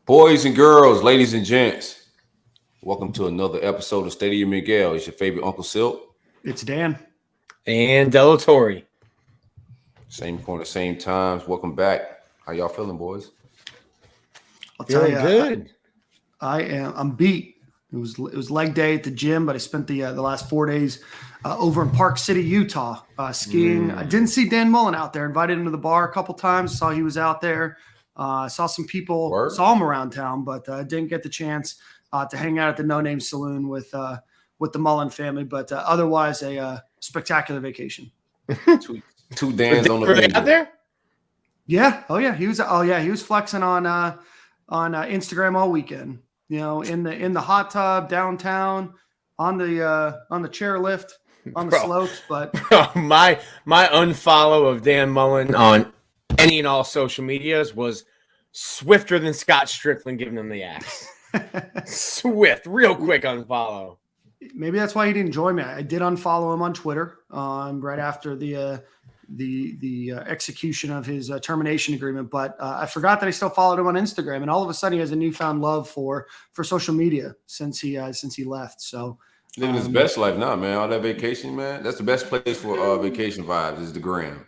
Boys and girls, ladies and gents, welcome to another episode of Stadium Miguel. It's your favorite Uncle Silk. It's Dan. And Delatorre. Same corner, same times. Welcome back. How y'all feeling, boys? I'll tell you, Good. I'm beat. It was leg day at the gym, but I spent the last 4 days over in Park City, Utah, skiing. I didn't see Dan Mullen out there. Invited him to the bar a couple times. Saw he was out there. Saw some people. Saw him around town, but didn't get the chance to hang out at the No Name Saloon with the Mullen family. But otherwise, a spectacular vacation. Two Dans on the Were they out there? Yeah. Oh yeah. He was flexing on Instagram all weekend. You know, in the hot tub downtown, on the chairlift, on the slopes. But my unfollow of Dan Mullen on any and all social medias was swifter than Scott Strickland giving him the axe. Swift, real quick unfollow. Maybe that's why he didn't join me. I did unfollow him on Twitter right after the execution of his termination agreement, but I forgot that I still followed him on Instagram, and all of a sudden he has a newfound love for social media since he left. So living his best life now, man. All that vacation, man. That's the best place for vacation vibes is the gram.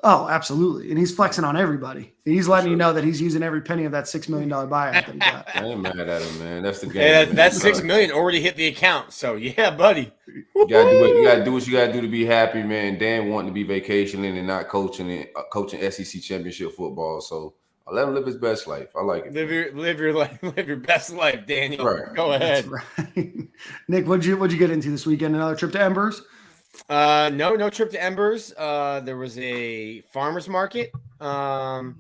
Oh, absolutely. And he's flexing on everybody. He's letting you know that he's using every penny of that $6 million buyout that he got. I ain't mad at him, man. That's the game. Yeah, that $6 million already hit the account. So yeah, buddy. You gotta do what you gotta do to be happy, man. Dan wanting to be vacationing and not coaching SEC championship football. So I let him live his best life. I like it. Live your life, live your best life, Daniel. Right. Go ahead. Right. Nick, what'd you get into this weekend? Another trip to Embers? No trip to Embers. There was a farmer's market over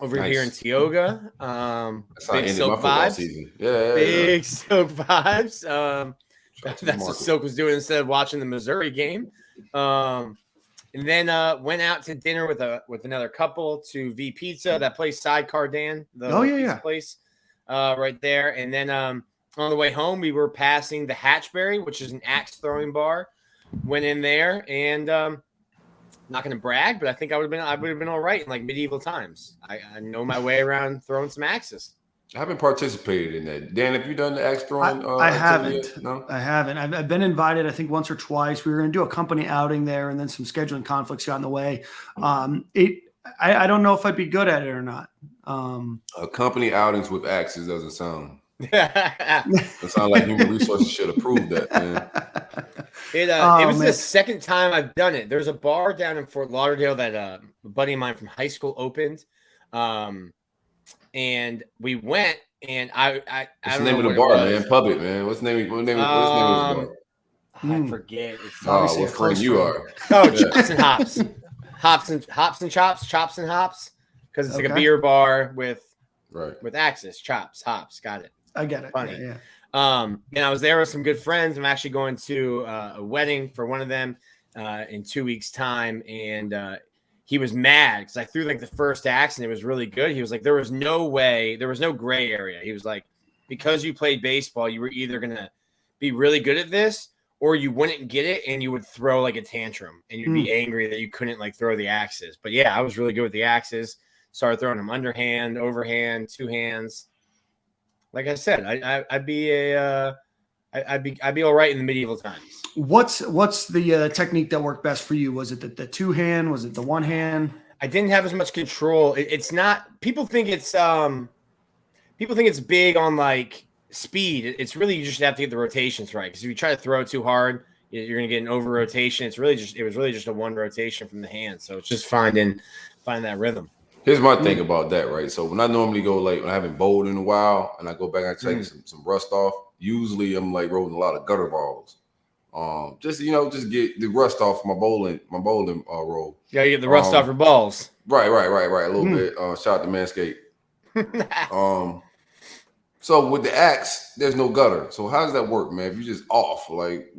here in Tioga. Big Silk vibes. Big Silk vibes. That's what Silk was doing instead of watching the Missouri game. And then went out to dinner with another couple to V Pizza, that place Sidecar Dan. The place right there. And then on the way home, we were passing the Hatchberry, which is an axe throwing bar. Went in there and not going to brag, but I think I would have been all right in like medieval times. I know my way around throwing some axes. I haven't participated in that. Dan, have you done the axe throwing? I haven't. No, I haven't. I've been invited, I think, once or twice. We were going to do a company outing there, and then some scheduling conflicts got in the way. I don't know if I'd be good at it or not. Company outings with axes doesn't sound. It sounds like human resources should approve that, man. It was the second time I've done it. There's a bar down in Fort Lauderdale that a buddy of mine from high school opened, and we went. And I What's the name of the bar, man? Public, man. What's the name of the bar? I forget. It's what friend you are? Oh, Chops and Hops, hops and chops, chops and hops, because it's like a beer bar with axes, chops, hops. Got it. I get it. Funny. Yeah. And I was there with some good friends. I'm actually going to a wedding for one of them in 2 weeks' time, and he was mad because I threw like the first axe and it was really good. He was like, there was no gray area. He was like, because you played baseball, you were either gonna be really good at this or you wouldn't get it and you would throw like a tantrum and you'd be angry that you couldn't like throw the axes. But yeah, I was really good with the axes. Started throwing them underhand, overhand, two hands. Like I said, I'd be all right in the medieval times. What's the technique that worked best for you? Was it the two hand? Was it the one hand? I didn't have as much control. It's not. People think it's big on like speed. It's really you just have to get the rotations right. Because if you try to throw too hard, you're gonna get an over rotation. It was really just a one rotation from the hand. So it's just finding that rhythm. Here's my thing about that, right? So when I normally go, like when I haven't bowled in a while and I go back and take some rust off, usually I'm like rolling a lot of gutter balls. Just get the rust off my bowling roll. Yeah, you get the rust off your balls. Right. A little bit. Shout out to Manscaped. So with the axe, there's no gutter. So how does that work, man? If you're just off, like,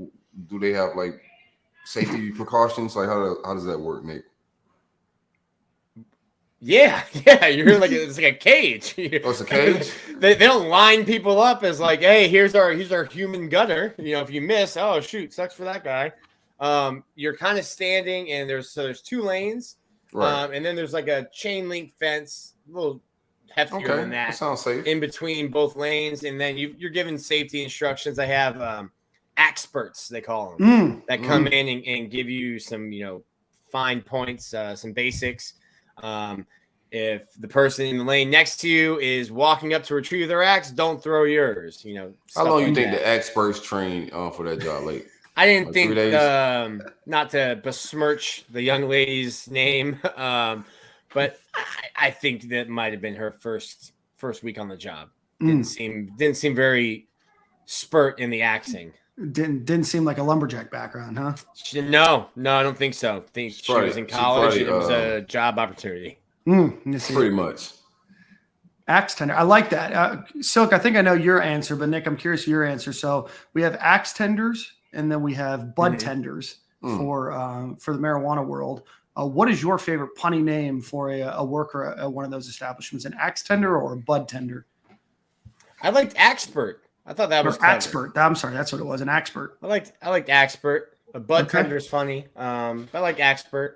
do they have like safety precautions? Like how does that work, Nick? Yeah, you're like it's like a cage. Oh, it's a cage. They don't line people up as like, hey, here's our human gutter. You know, if you miss, oh shoot, sucks for that guy. You're kind of standing, and there's two lanes, right? And then there's like a chain link fence, little heftier than That sounds safe. in between both lanes, and then you're given safety instructions. I have experts, they call them, that come in and give you some, fine points, some basics. If the person in the lane next to you is walking up to retrieve their axe, don't throw yours. How long you think the experts train for that job? Like, I didn't like think 3 days? Not to besmirch the young lady's name, but I think that might have been her first week on the job. Didn't seem very spurt in the axing. Didn't seem like a lumberjack background, huh? No, I don't think so. I think she was in college and it was a job opportunity. Pretty much. Axe tender. I like that. Silk, I think I know your answer, but Nick, I'm curious your answer. So we have axe tenders and then we have bud tenders for the marijuana world. What is your favorite punny name for a worker at one of those establishments? An axe tender or a bud tender? I liked Axpert. I thought that was clever. Axpert. I'm sorry, that's what it was. An Axpert. I liked Axpert. A bud tender is funny. I like Axpert.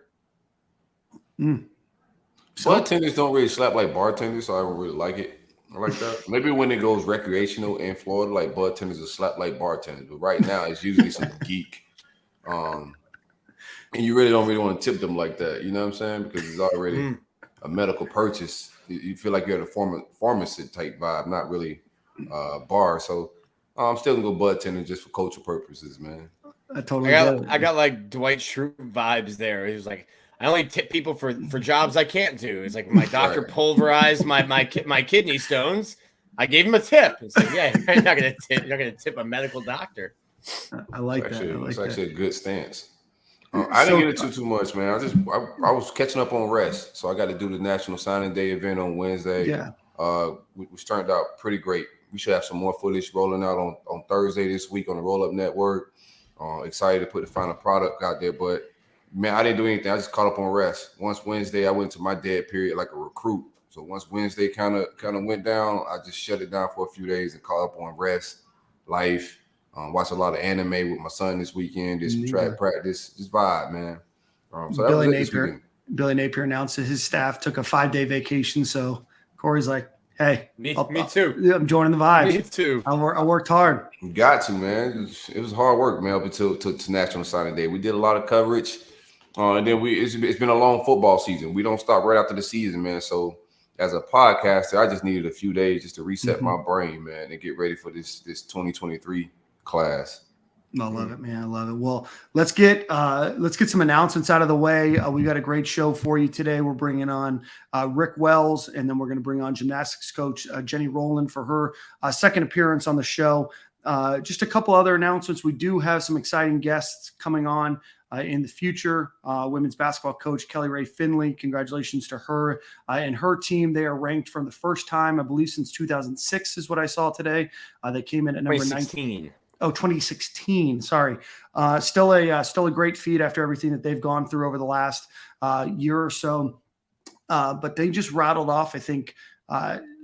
Bud tenders don't really slap like bartenders, so I don't really like it. I like that. Maybe when it goes recreational in Florida, like bud tenders will slap like bartenders. But right now, it's usually some geek. And you really don't want to tip them like that. You know what I'm saying? Because it's already a medical purchase. You feel like you're at a pharmacy type vibe, not really bar. So I'm still gonna go bud tender just for cultural purposes, man. I got like Dwight Schrute vibes there. He was like, I only tip people for jobs I can't do. It's like my doctor pulverized my kidney stones. I gave him a tip. It's like, yeah, you're not gonna tip a medical doctor. I like that. It's actually a good stance. I didn't get into too much, man. I was catching up on rest, so I got to do the National Signing Day event on Wednesday. Yeah, which turned out pretty great. We should have some more footage rolling out on Thursday this week on the Roll Up Network. Excited to put the final product out there, but man, I didn't do anything. I just caught up on rest. Once Wednesday, I went to my dead period like a recruit. So once Wednesday kind of went down, I just shut it down for a few days and caught up on rest, life. Watched a lot of anime with my son this weekend. Did some track practice. Just vibe, man. So Billy Napier announced that his staff took a 5-day vacation. So Corey's like, "Hey, me too. I'm joining the vibe. Me too. I worked hard. You got to, man. It was hard work, man. Up until to National Signing Day, we did a lot of coverage, and then it's been a long football season. We don't stop right after the season, man. So as a podcaster, I just needed a few days just to reset my brain, man, and get ready for this 2023 class. I love it, man. I love it. Well, let's get some announcements out of the way. We got a great show for you today. We're bringing on Rick Wells, and then we're going to bring on gymnastics coach Jenny Rowland for her second appearance on the show. Just a couple other announcements. We do have some exciting guests coming on in the future. Women's basketball coach Kelly Ray Finley. Congratulations to her and her team. They are ranked from the first time, I believe, since 2006 is what I saw today. They came in at number 19. 2016. Sorry. Still a great feat after everything that they've gone through over the last year or so. But they just rattled off, I think,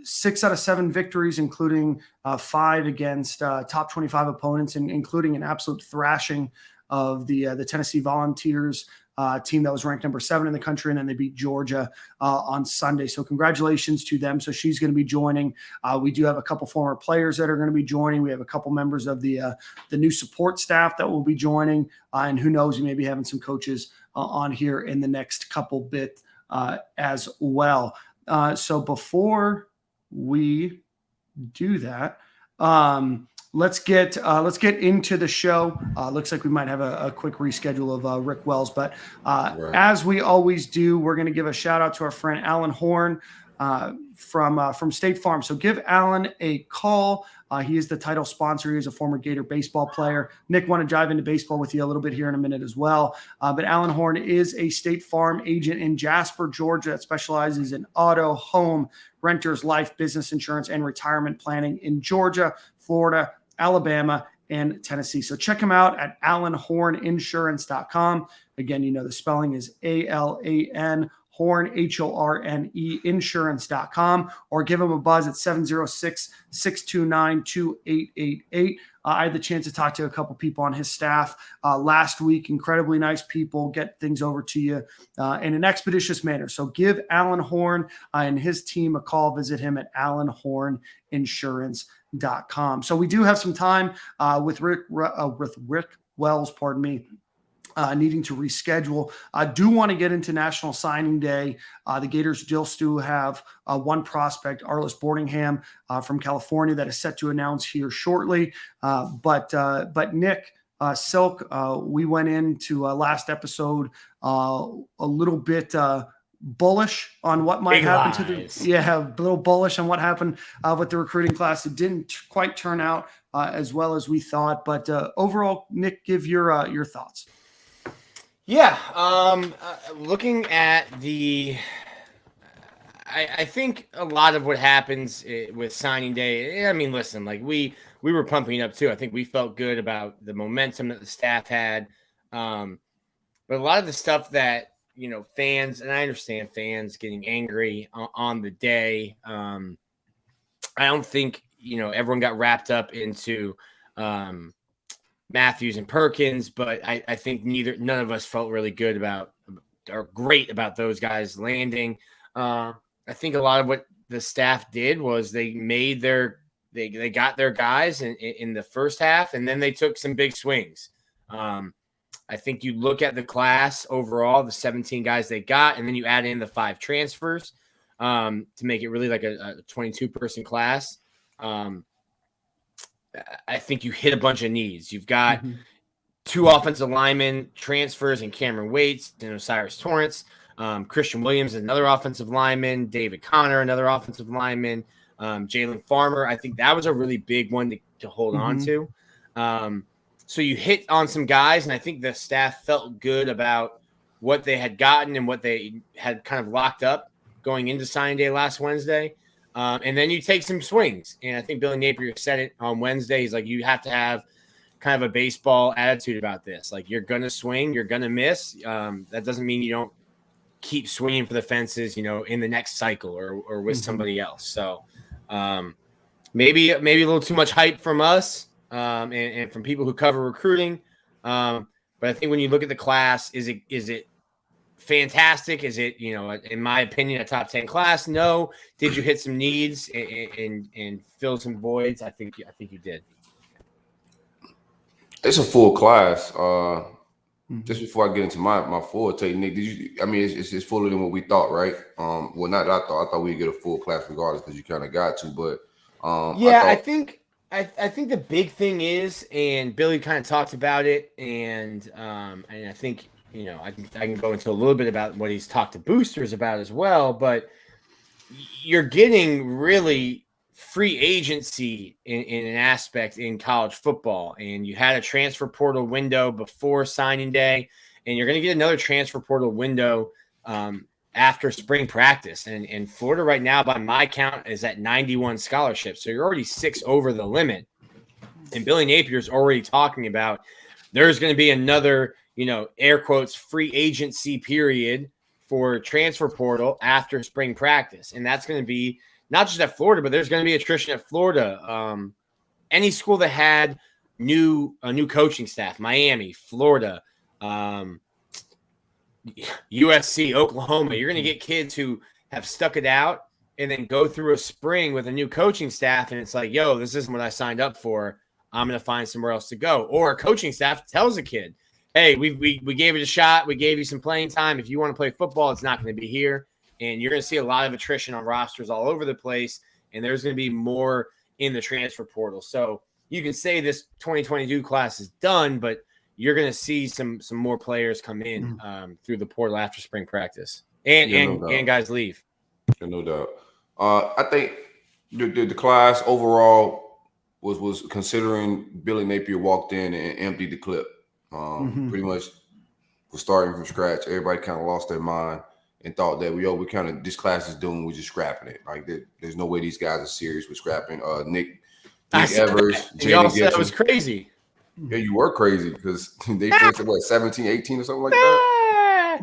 6 out of 7 victories, including 5 against top 25 opponents, and including an absolute thrashing of the Tennessee Volunteers team that was ranked number 7 in the country, and then they beat Georgia on Sunday. So congratulations to them. So she's going to be joining. We do have a couple former players that are going to be joining. We have a couple members of the new support staff that will be joining, and who knows, we may be having some coaches on here in the next couple bit as well. So before we do that, let's get into the show. Looks like we might have a quick reschedule of Rick Wells, but as we always do, we're going to give a shout out to our friend Alan Horn from State Farm. So give Alan a call. He is the title sponsor. He is a former Gator baseball player. Nick, want to dive into baseball with you a little bit here in a minute as well. But Alan Horn is a State Farm agent in Jasper, Georgia, that specializes in auto, home, renters, life, business insurance, and retirement planning in Georgia, Florida, Alabama, and Tennessee. So check him out at alanhorninsurance.com. Again, the spelling is ALAN Horn, Horne, insurance.com, or give them a buzz at 706-629-2888. I had the chance to talk to a couple people on his staff last week. Incredibly nice people, get things over to you in an expeditious manner. So give Alan Horn and his team a call. Visit him at alanhorninsurance.com. So we do have some time with Rick Wells, needing to reschedule. I do want to get into National Signing Day. The Gators still do have one prospect, Arlis Boardingham from California, that is set to announce here shortly. But Nick, Silk, we went into last episode a little bit bullish on what might happen to a little bullish on what happened with the recruiting class. It didn't quite turn out as well as we thought, but overall, Nick, give your thoughts. Yeah. Looking at I think a lot of what happens with signing day, I mean, listen, like we were pumping up too. I think we felt good about the momentum that the staff had. But a lot of the stuff that, fans, and I understand fans getting angry on the day. I don't think, everyone got wrapped up into, Matthews and Perkins, but I think none of us felt really good about or great about those guys landing. I think a lot of what the staff did was they got their guys in the first half, and then they took some big swings. I think you look at the class overall, the 17 guys they got, and then you add in the 5 transfers to make it really like a 22-person class. I think you hit a bunch of needs. You've got 2 offensive linemen transfers in Cameron Waits and Osiris Torrance. Christian Williams, another offensive lineman. David Connor, another offensive lineman. Jalen Farmer. I think that was a really big one to hold on to. So you hit on some guys, and I think the staff felt good about what they had gotten and what they had kind of locked up going into signing day last Wednesday. And then you take some swings. And I think Billy Napier said it on Wednesday. He's like, you have to have kind of a baseball attitude about this. Like, you're going to swing, you're going to miss. That doesn't mean you don't keep swinging for the fences, in the next cycle or with somebody else. So maybe a little too much hype from us and from people who cover recruiting. But I think when you look at the class, is it fantastic? Is it, in my opinion, a top 10 class? No. Did you hit some needs and fill some voids? I think you did. It's a full class. Just before I get into my full take, Nick, it's fuller than what we thought, right? Well, not that I thought. I thought we'd get a full class regardless because you kind of got to, but I think the big thing is, and Billy kind of talked about it, and I think, I can go into a little bit about what he's talked to boosters about as well, but you're getting really free agency in an aspect in college football. And you had a transfer portal window before signing day, and you're going to get another transfer portal window after spring practice. And Florida right now, by my count, is at 91 scholarships. So you're already 6 over the limit. And Billy Napier's already talking about there's going to be another, air quotes, free agency period for transfer portal after spring practice. And that's going to be not just at Florida, but there's going to be attrition at Florida. Any school that had a new coaching staff, Miami, Florida, USC, Oklahoma, you're going to get kids who have stuck it out and then go through a spring with a new coaching staff. And it's like, yo, this isn't what I signed up for. I'm going to find somewhere else to go. Or a coaching staff tells a kid, hey, we gave it a shot. We gave you some playing time. If you want to play football, it's not going to be here. And you're going to see a lot of attrition on rosters all over the place. And there's going to be more in the transfer portal. So you can say this 2022 class is done, but you're going to see some more players come in through the portal after spring practice. And guys leave. Yeah, no doubt. I think the class overall was considering Billy Napier walked in and emptied the clip. Pretty much was starting from scratch. Everybody kind of lost their mind and thought that we kind of, this class is doomed. We're just scrapping it. Like there's no way these guys are serious with scrapping. Nick Evers, y'all said that was crazy. Yeah, you were crazy because they finished at 17, 18 or something like that.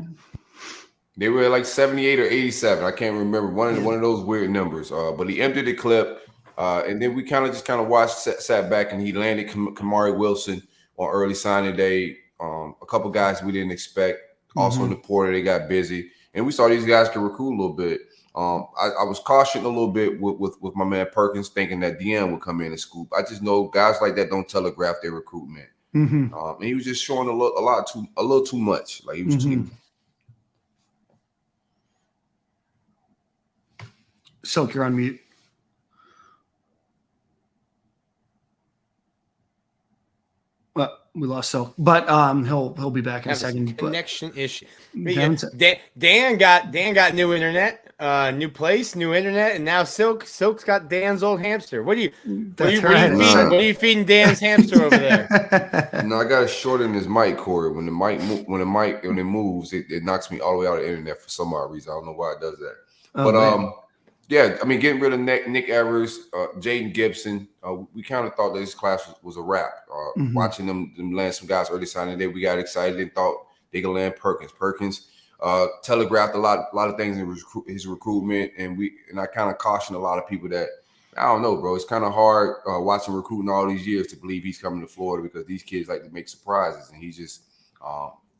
They were like 78 or 87. I can't remember one of those weird numbers. But he emptied the clip, and then we kind of watched, sat back, and he landed Kamari Wilson on early signing day. A couple guys we didn't expect. Also in the portal, they got busy, and we saw these guys could recruit a little bit. I was cautioned a little bit with my man Perkins, thinking that DM would come in and scoop. I just know guys like that don't telegraph their recruitment. And he was just showing a little too much. Like he was too. Silk, you're on mute. Well, we lost Silk, but he'll be back in a second. Connection issue. Dan got new internet, new place, new internet, and now Silk's got Dan's old hamster. What are you feeding Dan's hamster over there? No, I got to shorten his mic cord. When it moves, it knocks me all the way out of the internet for some odd reason. I don't know why it does that. But yeah, I mean, getting rid of Nick Evers, Jaden Gibson, we kind of thought that this class was a wrap. Watching them land some guys early signing day, we got excited and thought they could land Perkins. Perkins telegraphed a lot of things in his recruitment, and I kind of cautioned a lot of people that, I don't know, bro. It's kind of hard watching recruiting all these years to believe he's coming to Florida, because these kids like to make surprises, and he's just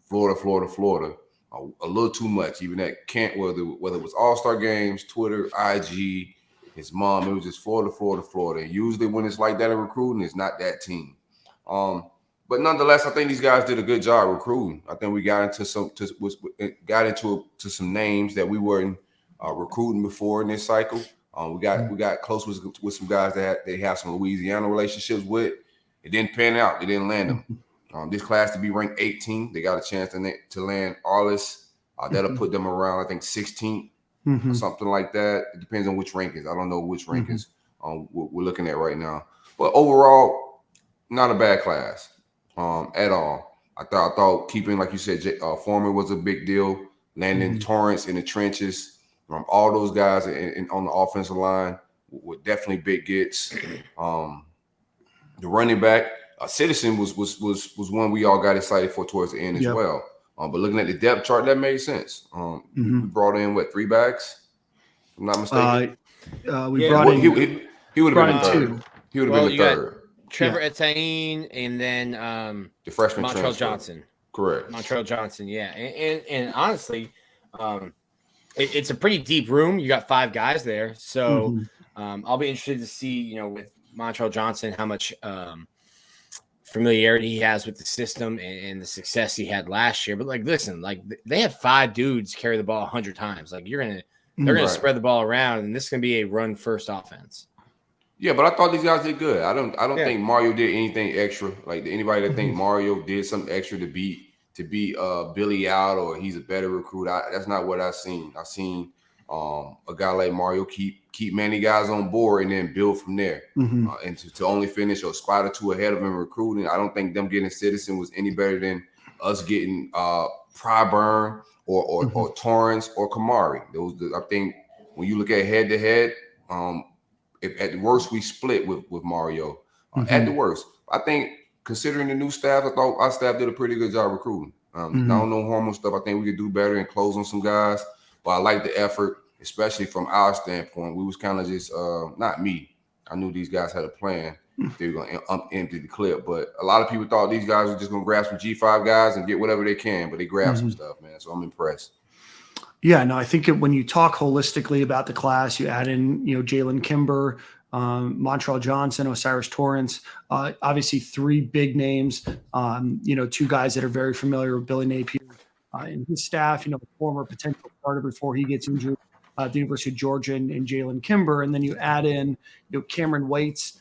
Florida. A little too much. Even at Kent, whether it was All-Star games, Twitter, IG, his mom, it was just Florida. And usually when it's like that in recruiting, it's not that team. But nonetheless, I think these guys did a good job recruiting. I think we got into some names that we weren't recruiting before in this cycle. We got close with some guys that they have some Louisiana relationships with. It didn't pan out. They didn't land them. This class to be ranked 18, they got a chance to land Arliss. That'll put them around, I think, 16th or something like that. It depends on which rankings. I don't know which rankings we're looking at right now. But overall, not a bad class at all. I thought keeping, like you said, Farmer was a big deal. Landing Torrance in the trenches. All those guys on the offensive line were definitely big gets. The running back, Citizen was one we all got excited for towards the end as well. But looking at the depth chart, that made sense. We brought in 3 backs, if I'm not mistaken. He would have been the third. He would have been the third. Trevor Etienne, and then the freshman Montrell Johnson. Correct. Montrell Johnson, yeah. And honestly, it's a pretty deep room. You got 5 guys there, so I'll be interested to see, with Montrell Johnson, how much familiarity he has with the system and the success he had last year. But listen, they had 5 dudes carry the ball 100 times. They're gonna spread the ball around, and this is gonna be a run first offense. Yeah, but I thought these guys did good. I don't think Mario did anything extra. Like anybody that think Mario did something extra to beat Billy out, or he's a better recruit, that's not what I've seen. I've seen a guy like Mario keep many guys on board and then build from there. And to only finish a spot or 2 ahead of him recruiting, I don't think them getting Citizen was any better than us getting Pryburn or Torrance or Kamari. I think when you look at head to head, if at the worst we split with Mario. At the worst, I think considering the new staff, I thought our staff did a pretty good job recruiting. I don't know hormone stuff. I think we could do better and close on some guys. But I like the effort, especially from our standpoint. We was kind of just not me. I knew these guys had a plan. They were going to empty the clip. But a lot of people thought these guys were just going to grab some G5 guys and get whatever they can. But they grabbed some stuff, man. So I'm impressed. Yeah, no, I think when you talk holistically about the class, you add in, Jalen Kimber, Montrell Johnson, Osiris Torrance, obviously 3 big names, 2 guys that are very familiar with Billy Napier and his staff, former potential starter before he gets injured at the University of Georgia, and Jalen Kimber. And then you add in, Cameron Waits,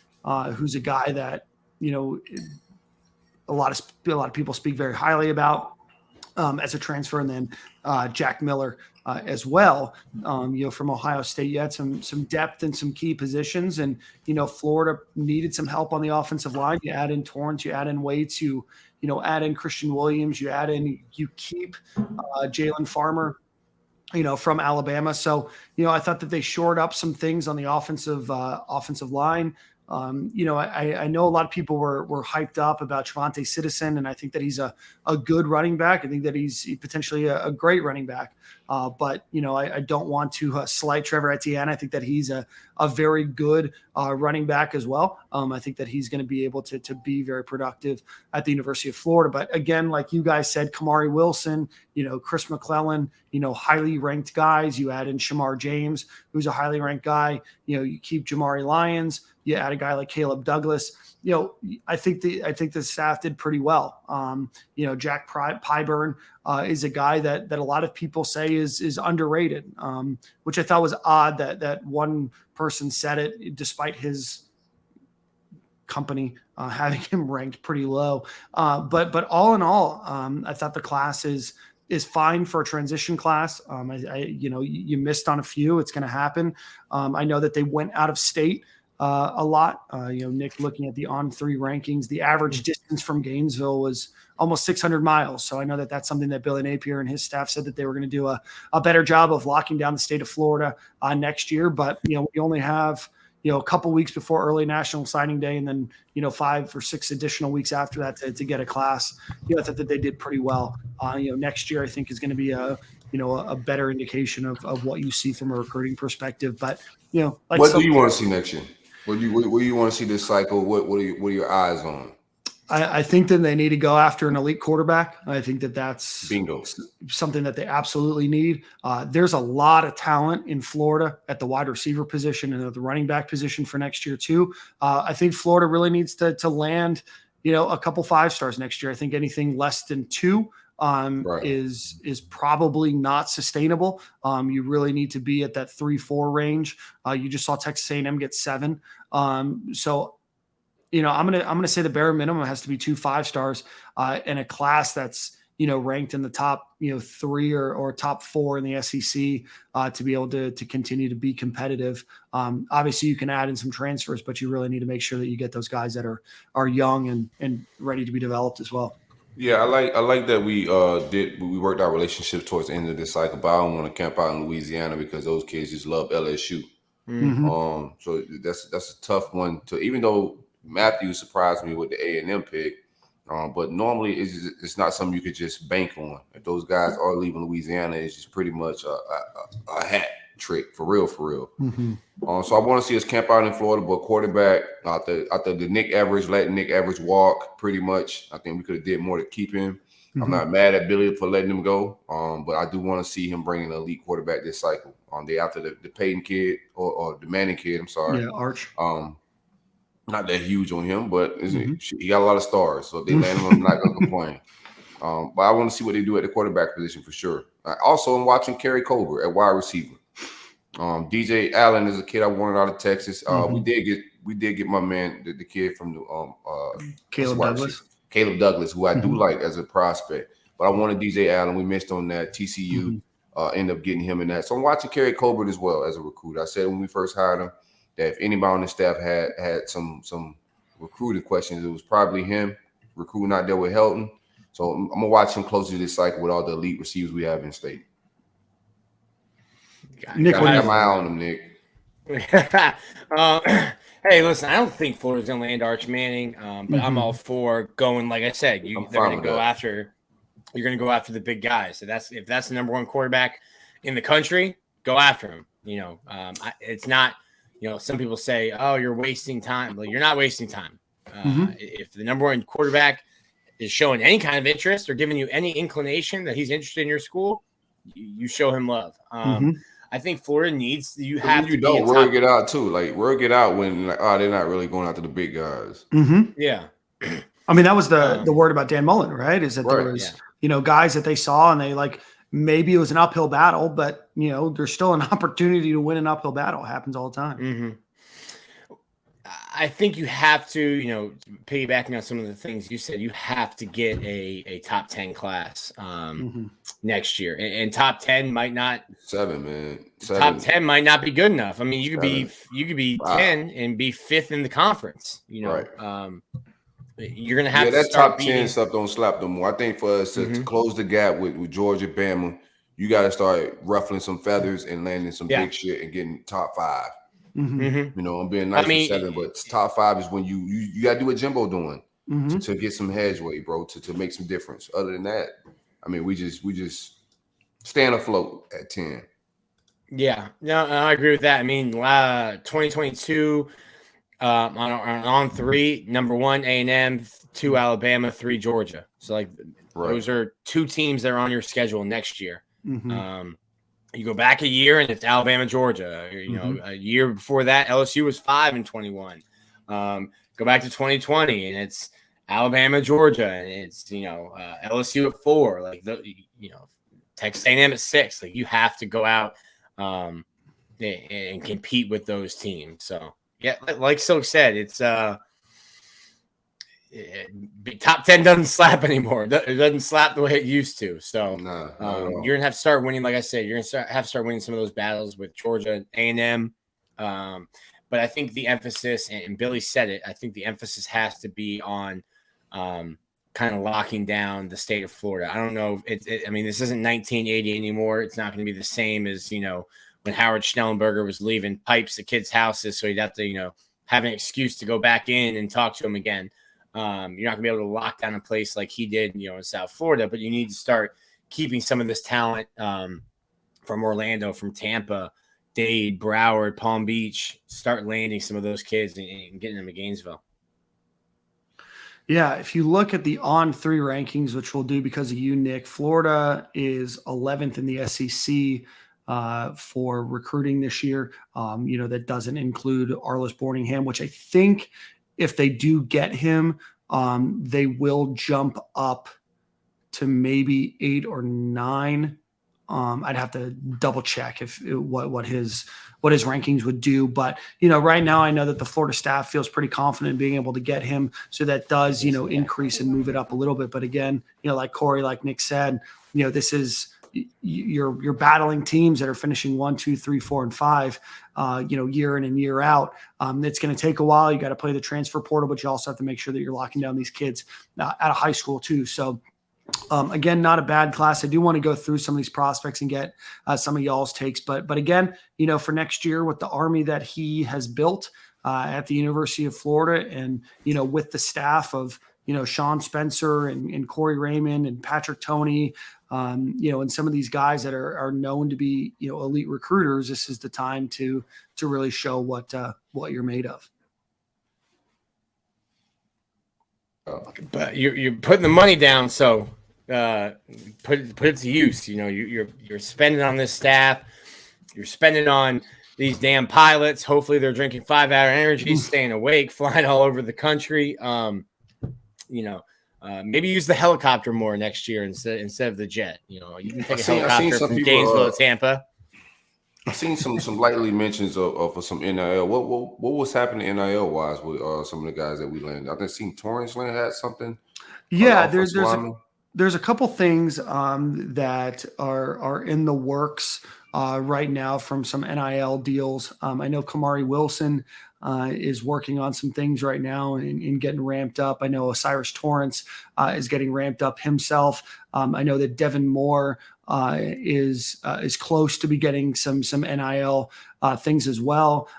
who's a guy that, a lot of people speak very highly about as a transfer, and then Jack Miller as well. From Ohio State, you had some depth in some key positions, and Florida needed some help on the offensive line. You add in Torrance, you add in Waits, you add in Christian Williams, you keep Jalen Farmer, from Alabama. So I thought that they shored up some things on the offensive line. I know a lot of people were hyped up about Trevante Citizen, and I think that he's a good running back. I think that he's potentially a great running back. But I don't want to slight Trevor Etienne. I think that he's a very good running back as well. I think that he's going to be able to be very productive at the University of Florida. But again, like you guys said, Kamari Wilson, Chris McClellan, highly ranked guys. You add in Shamar James, who's a highly ranked guy. You keep Jamari Lyons. You add a guy like Caleb Douglas. I think the staff did pretty well. Jack Pyburn is a guy that a lot of people say is underrated, which I thought was odd that one person said it despite his company having him ranked pretty low. But all in all, I thought the class is fine for a transition class. You missed on a few. It's going to happen. I know that they went out of state a lot. Nick, looking at the On3 rankings, the average distance from Gainesville was almost 600 miles. So I know that that's something that Billy Napier and his staff said that they were going to do a better job of locking down the state of Florida next year. But, we only have, a couple weeks before early national signing day, and then, 5 or 6 additional weeks after that to get a class. I thought that they did pretty well. Next year I think is going to be a better indication of what you see from a recruiting perspective. But, what do you want to see next year? What do you want to see this cycle? What are your eyes on? I think that they need to go after an elite quarterback. I think that that's bingo, something that they absolutely need. There's a lot of talent in Florida at the wide receiver position and at the running back position for next year too. I think Florida really needs to land, a couple 5 stars next year. I think anything less than 2 is probably not sustainable. You really need to be at that 3-4 range. You just saw Texas A&M get 7. So, I'm gonna say the bare minimum has to be 2 5 stars in a class that's ranked in the top 3 or top 4 in the SEC to be able to continue to be competitive. Obviously, you can add in some transfers, but you really need to make sure that you get those guys that are young and ready to be developed as well. Yeah, I like that we worked our relationships towards the end of this cycle, but I don't want to camp out in Louisiana because those kids just love LSU. Mm-hmm. So that's a tough one to, even though Matthew surprised me with the A&M pick, but normally it's not something you could just bank on. If those guys are leaving Louisiana, it's just pretty much a hat trick for real. Mm-hmm. So I want to see us camp out in Florida, but quarterback after the Nick Evers walk pretty much. I think we could have did more to keep him. Mm-hmm. I'm not mad at Billy for letting him go, but I do want to see him bringing an elite quarterback this cycle. They after the Peyton kid or the Manning kid. I'm sorry, Arch. Not that huge on him, but he got a lot of stars, so if they land him, I'm not gonna complain. But I want to see what they do at the quarterback position for sure. Also, I'm watching Kerry Colbert at wide receiver. DJ Allen is a kid I wanted out of Texas. We did get my man, the kid from the Caleb Douglas, who I do like as a prospect. But I wanted DJ Allen. We missed on that. TCU ended up getting him in that. So I'm watching Kerry Colbert as well as a recruiter. I said when we first hired him that if anybody on the staff had some recruiting questions, it was probably him. Recruiting out there with Helton. So I'm gonna watch him closely this cycle with all the elite receivers we have in state. Nick, I got my eye on him, Nick. Hey, listen, I don't think Florida's going to land Arch Manning, but I'm all for going. Like I said, they're going to go after. You're going to go after the big guys. So if that's the number 1 quarterback in the country, go after him. It's not. Some people say, "Oh, you're wasting time." Well, you're not wasting time. If the number 1 quarterback is showing any kind of interest or giving you any inclination that he's interested in your school, you show him love. I think Florida needs you have to. Word get out too. Like word get out when they're not really going after the big guys. Yeah. I mean, that was the word about Dan Mullen, right? Is that there was guys that they saw and they maybe it was an uphill battle, but there's still an opportunity to win an uphill battle. It happens all the time. I think you have to, piggybacking on some of the things you said, you have to get a top 10 class next year, and top 10 might not 7, man. 7. Top 10 might not be good enough. I mean, you could be 10 and be 5th in the conference. You're gonna have to that start top beating. 10 stuff don't slap no more. I think for us to close the gap with Georgia, Bama, you got to start ruffling some feathers and landing some big shit and getting top 5. Mhm. You know, I'm being I nice with mean, 7, but top 5 is when you got to do what Jimbo doing Mhm. to get some headway, bro, to make some difference. Other than that, I mean, we just staying afloat at 10. yeah, no, I agree with that. I mean, 2022 on 3, number 1 A&M, 2 Alabama, 3 Georgia. So like Right. those are 2 teams that are on your schedule next year. Mhm. You go back a year and it's Alabama, Georgia. You know, a year before that, LSU was 5-21. Go back to 2020 and it's Alabama, Georgia, and it's LSU at 4. Like Texas A&M at 6. Like you have to go out and compete with those teams. So yeah, like Silk said, it's top 10 doesn't slap anymore. It doesn't slap the way it used to. So Nah, you're gonna have to start winning. Like I said, you're gonna have to start winning some of those battles with Georgia, A&M. But I think the emphasis, and Billy said it, I think the emphasis has to be on kind of locking down the state of Florida. I don't know. I mean, this isn't 1980 anymore. It's not going to be the same as when Howard Schnellenberger was leaving pipes at kids' houses, so he'd have to have an excuse to go back in and talk to them again. You're not going to be able to lock down a place like he did, in South Florida, but you need to start keeping some of this talent from Orlando, from Tampa, Dade, Broward, Palm Beach, start landing some of those kids and getting them to Gainesville. Yeah, if you look at the on 3 rankings, which we'll do because of you, Nick, Florida is 11th in the SEC for recruiting this year. That doesn't include Arliss Borningham, which I think if they do get him, they will jump up to maybe 8 or 9. I'd have to double check what his rankings would do, but right now I know that the Florida staff feels pretty confident in being able to get him, so that does increase and move it up a little bit. But again, like Corey, like Nick said, this is you're battling teams that are finishing 1, 2, 3, 4, and 5, year in and year out. It's going to take a while. You got to play the transfer portal, but you also have to make sure that you're locking down these kids out of high school too. So. Again, not a bad class. I do want to go through some of these prospects and get some of y'all's takes. But again, for next year with the Army that he has built at the University of Florida, and with the staff of Sean Spencer and Corey Raymond and Patrick Toney, and some of these guys that are known to be elite recruiters, this is the time to really show what you're made of. But you're putting the money down, so put it to use. You're spending on this staff, you're spending on these damn pilots. Hopefully they're drinking 5-hour energy, staying awake, flying all over the country. Maybe use the helicopter more next year instead of the jet. You can take a helicopter from Gainesville to Tampa. I've seen some lightly mentions of some NIL. What was happening NIL wise with some of the guys that we landed? I think seen Torrance Land had something. Yeah, there's a couple things that are in the works right now from some NIL deals. I know Kamari Wilson is working on some things right now and getting ramped up. I know Osiris Torrance is getting ramped up himself. I know that Devin Moore is close to be getting some NIL things as well.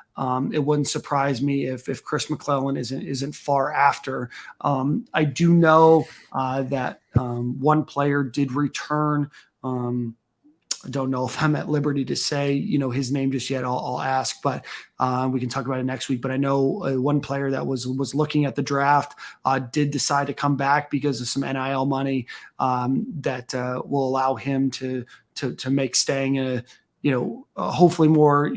It wouldn't surprise me if Chris McClellan isn't far after. I do know that one player did return. I don't know if I'm at liberty to say, his name just yet. I'll ask, but we can talk about it next week. But I know one player that was looking at the draft did decide to come back because of some NIL money that will allow him to make staying a hopefully more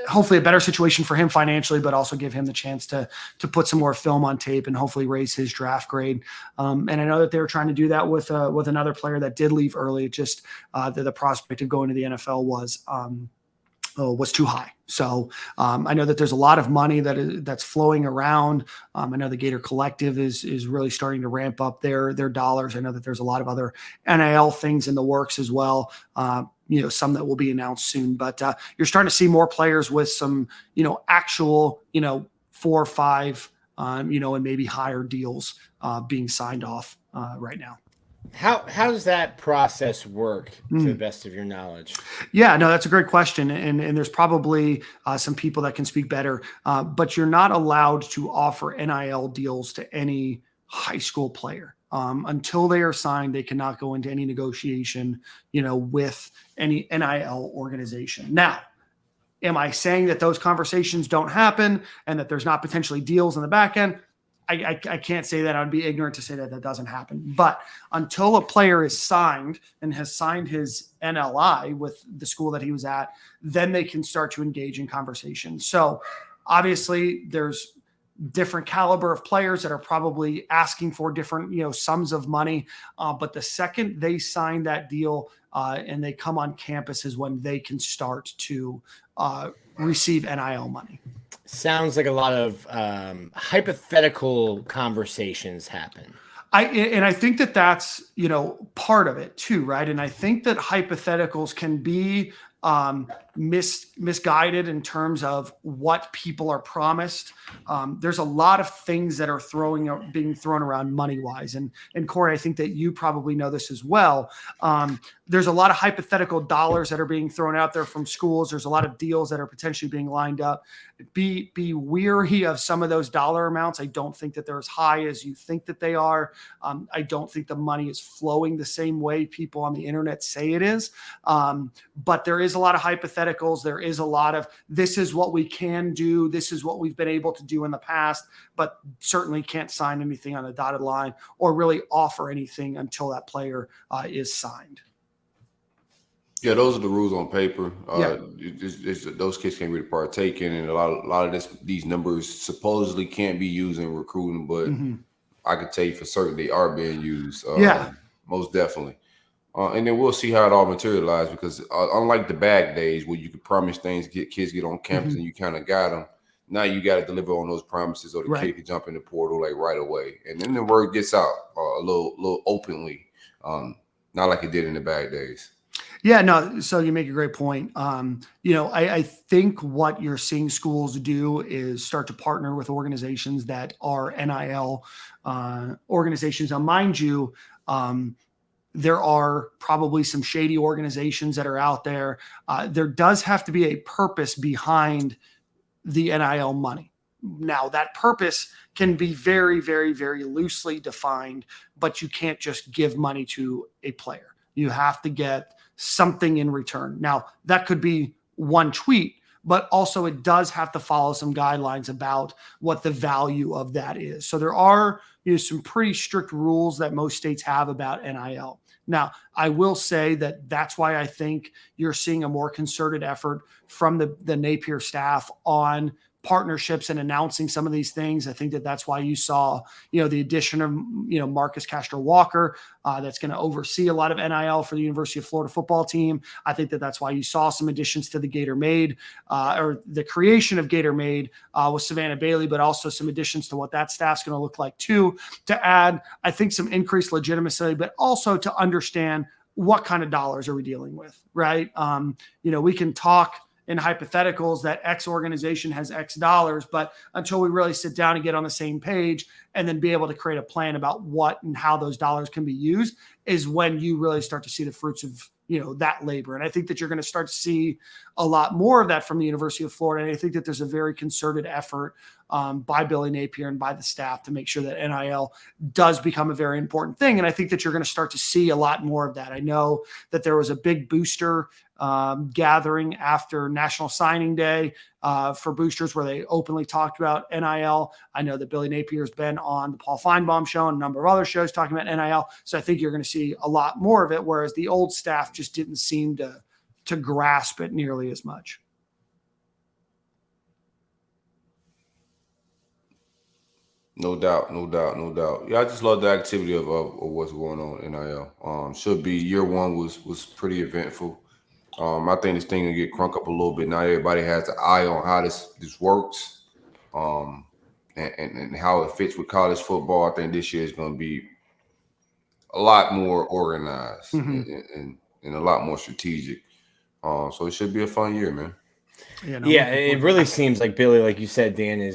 hopefully a better situation for him financially, but also give him the chance to put some more film on tape and hopefully raise his draft grade. And I know that they were trying to do that with another player that did leave early. It just the prospect of going to the NFL was too high. So I know that there's a lot of money that's flowing around. I know the Gator Collective is really starting to ramp up their dollars. I know that there's a lot of other NIL things in the works as well. Some that will be announced soon, but you're starting to see more players with some, actual, 4 or 5, and maybe higher deals being signed off right now. How does that process work to the best of your knowledge? Yeah, no, that's a great question. And there's probably some people that can speak better, but you're not allowed to offer NIL deals to any high school player. Until they are signed, they cannot go into any negotiation, with any NIL organization. Now, am I saying that those conversations don't happen and that there's not potentially deals in the back end? I can't say that. I would be ignorant to say that doesn't happen. But until a player is signed and has signed his NLI with the school that he was at, then they can start to engage in conversation. So obviously there's different caliber of players that are probably asking for different, sums of money. But the second they sign that deal and they come on campus is when they can start to receive NIL money. Sounds like a lot of hypothetical conversations happen. I think that that's, part of it too, right? And I think that hypotheticals can be misguided in terms of what people are promised. There's a lot of things that are being thrown around money wise. And Corey, I think that you probably know this as well. There's a lot of hypothetical dollars that are being thrown out there from schools. There's a lot of deals that are potentially being lined up. Be weary of some of those dollar amounts. I don't think that they're as high as you think that they are. I don't think the money is flowing the same way people on the internet say it is. But there is a lot of hypotheticals. There is a lot of, this is what we can do. This is what we've been able to do in the past, but certainly can't sign anything on the dotted line or really offer anything until that player is signed. Yeah, those are the rules on paper. Yeah. Those kids can't really partake in, and a lot of these numbers supposedly can't be used in recruiting, but I can tell you for certain they are being used. Most definitely. And then we'll see how it all materializes because unlike the bag days where you could promise things, kids get on campus and you kind of got them, now you got to deliver on those promises or the kid can jump in the portal like right away. And then the word gets out a little openly, not like it did in the bag days. Yeah, no. So you make a great point. I think what you're seeing schools do is start to partner with organizations that are NIL organizations. Now, mind you, there are probably some shady organizations that are out there. There does have to be a purpose behind the NIL money. Now, that purpose can be very, very, very loosely defined, but you can't just give money to a player. You have to get something in return. Now, that could be one tweet, but also it does have to follow some guidelines about what the value of that is. So there are some pretty strict rules that most states have about NIL. Now, I will say that that's why I think you're seeing a more concerted effort from the Napier staff on partnerships and announcing some of these things. I think that that's why you saw, the addition of, Marcus Castro Walker, that's going to oversee a lot of NIL for the University of Florida football team. I think that that's why you saw some additions to the Gator Made, or the creation of Gator Made with Savannah Bailey, but also some additions to what that staff's going to look like too, to add, I think, some increased legitimacy, but also to understand what kind of dollars are we dealing with, right? We can talk in hypotheticals that X organization has X dollars, but until we really sit down and get on the same page and then be able to create a plan about what and how those dollars can be used is when you really start to see the fruits of, that labor. And I think that you're going to start to see a lot more of that from the University of Florida. And I think that there's a very concerted effort by Billy Napier and by the staff to make sure that NIL does become a very important thing. And I think that you're going to start to see a lot more of that. I know that there was a big booster gathering after National Signing Day for boosters where they openly talked about NIL. I know that Billy Napier's been on the Paul Feinbaum show and a number of other shows talking about NIL. So I think you're going to see a lot more of it, whereas the old staff just didn't seem to grasp it nearly as much. No doubt. Yeah, I just love the activity of what's going on in NIL. Should be year one was pretty eventful. I think this thing will get crunk up a little bit. Now everybody has an eye on how this works, and how it fits with college football. I think this year is going to be a lot more organized and a lot more strategic. So it should be a fun year, man. Yeah, it really seems like Billy, like you said, Dan,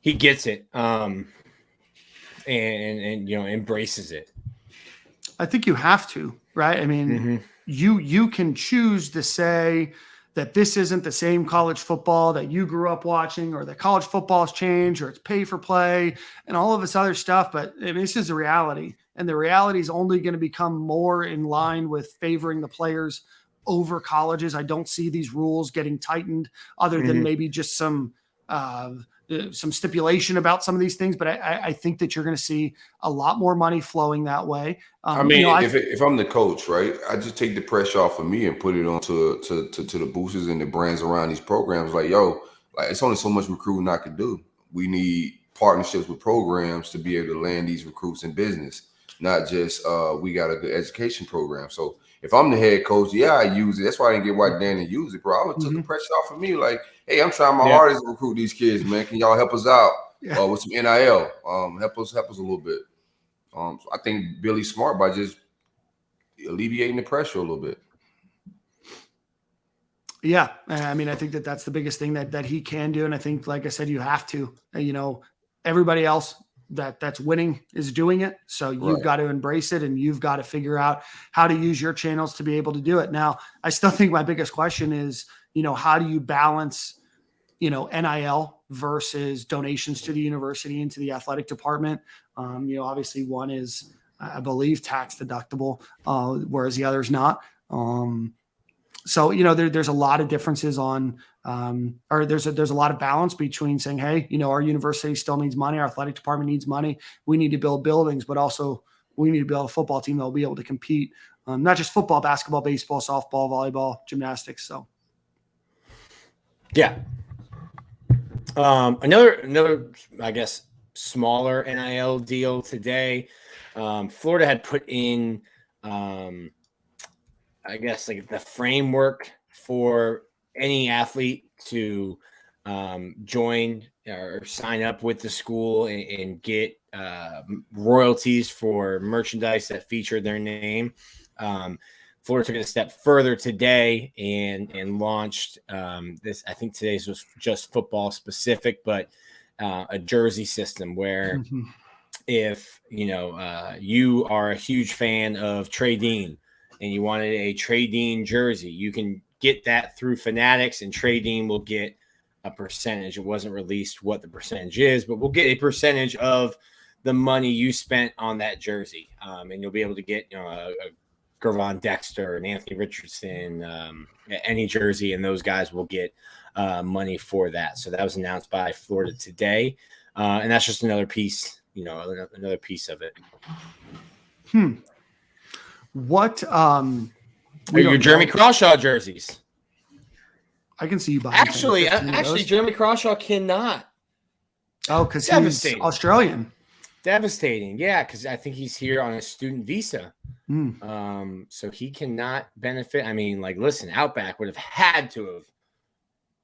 he gets it, and embraces it. I think you have to, right? I mean, you can choose to say that this isn't the same college football that you grew up watching, or that college football has changed, or it's pay for play and all of this other stuff. But I mean, this is the reality. And the reality is only going to become more in line with favoring the players over colleges. I don't see these rules getting tightened other than maybe just some stipulation about some of these things. But I think that you're going to see a lot more money flowing that way. I mean, if I'm the coach, right, I just take the pressure off of me and put it on to the boosters and the brands around these programs. Like, yo, like it's only so much recruiting I can do. We need partnerships with programs to be able to land these recruits in business, not just we got a good education program. So if I'm the head coach, yeah, I use it. That's why I didn't get why Dan didn't use it, bro. I would took the pressure off of me. Like, hey, I'm trying my hardest to recruit these kids, man. Can y'all help us out with some NIL? Help us a little bit. So I think Billy's smart by just alleviating the pressure a little bit. Yeah, I mean, I think that's the biggest thing that he can do, and I think, like I said, you have to. You know, everybody else that's winning is doing it, so you've got to embrace it, and you've got to figure out how to use your channels to be able to do it. Now, I still think my biggest question is, you know, how do you balance, you know, NIL versus donations to the university and to the athletic department? You know, obviously one is, I believe, tax deductible, whereas the other is not. So, you know, there's a lot of differences on, or there's a lot of balance between saying, hey, you know, our university still needs money. Our athletic department needs money. We need to build buildings, but also we need to build a football team that will be able to compete. Not just football, basketball, baseball, softball, volleyball, gymnastics. So. Yeah. Another, I guess, smaller NIL deal today. Florida had put in, I guess, like the framework for any athlete to join or sign up with the school and get royalties for merchandise that feature their name. Florida took it a step further today and launched this. I think today's was just football specific, but a jersey system where if you are a huge fan of Trey Dean and you wanted a Trey Dean jersey, you can get that through Fanatics, and Trey Dean will get a percentage. It wasn't released what the percentage is, but we'll get a percentage of the money you spent on that jersey, and you'll be able to get a Gervon Dexter and Anthony Richardson, any jersey, and those guys will get money for that. So that was announced by Florida today, and that's just another piece, another piece of it. What? Your Jeremy Crawshaw jerseys? I can see you buying. Actually, Jeremy Crawshaw cannot. Oh, because he's Australian. Devastating, yeah, because I think he's here on a student visa. So he cannot benefit. I mean, like, listen, Outback would have had to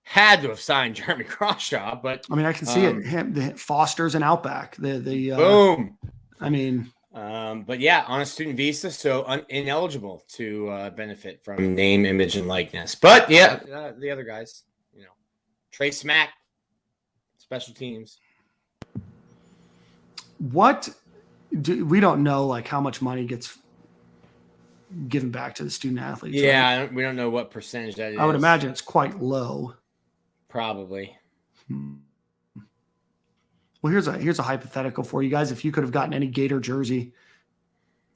have signed Jeremy Crawshaw, but I mean, I can see it. The Foster's and Outback. The boom. I mean, but yeah, on a student visa, so ineligible to benefit from name, image, and likeness. But yeah, the other guys, Trey Smack, special teams. We don't know, like, how much money gets given back to the student athletes. Yeah, right? We don't know what percentage that is. I would imagine it's quite low. Probably. Well, here's a hypothetical for you guys. If you could have gotten any Gator jersey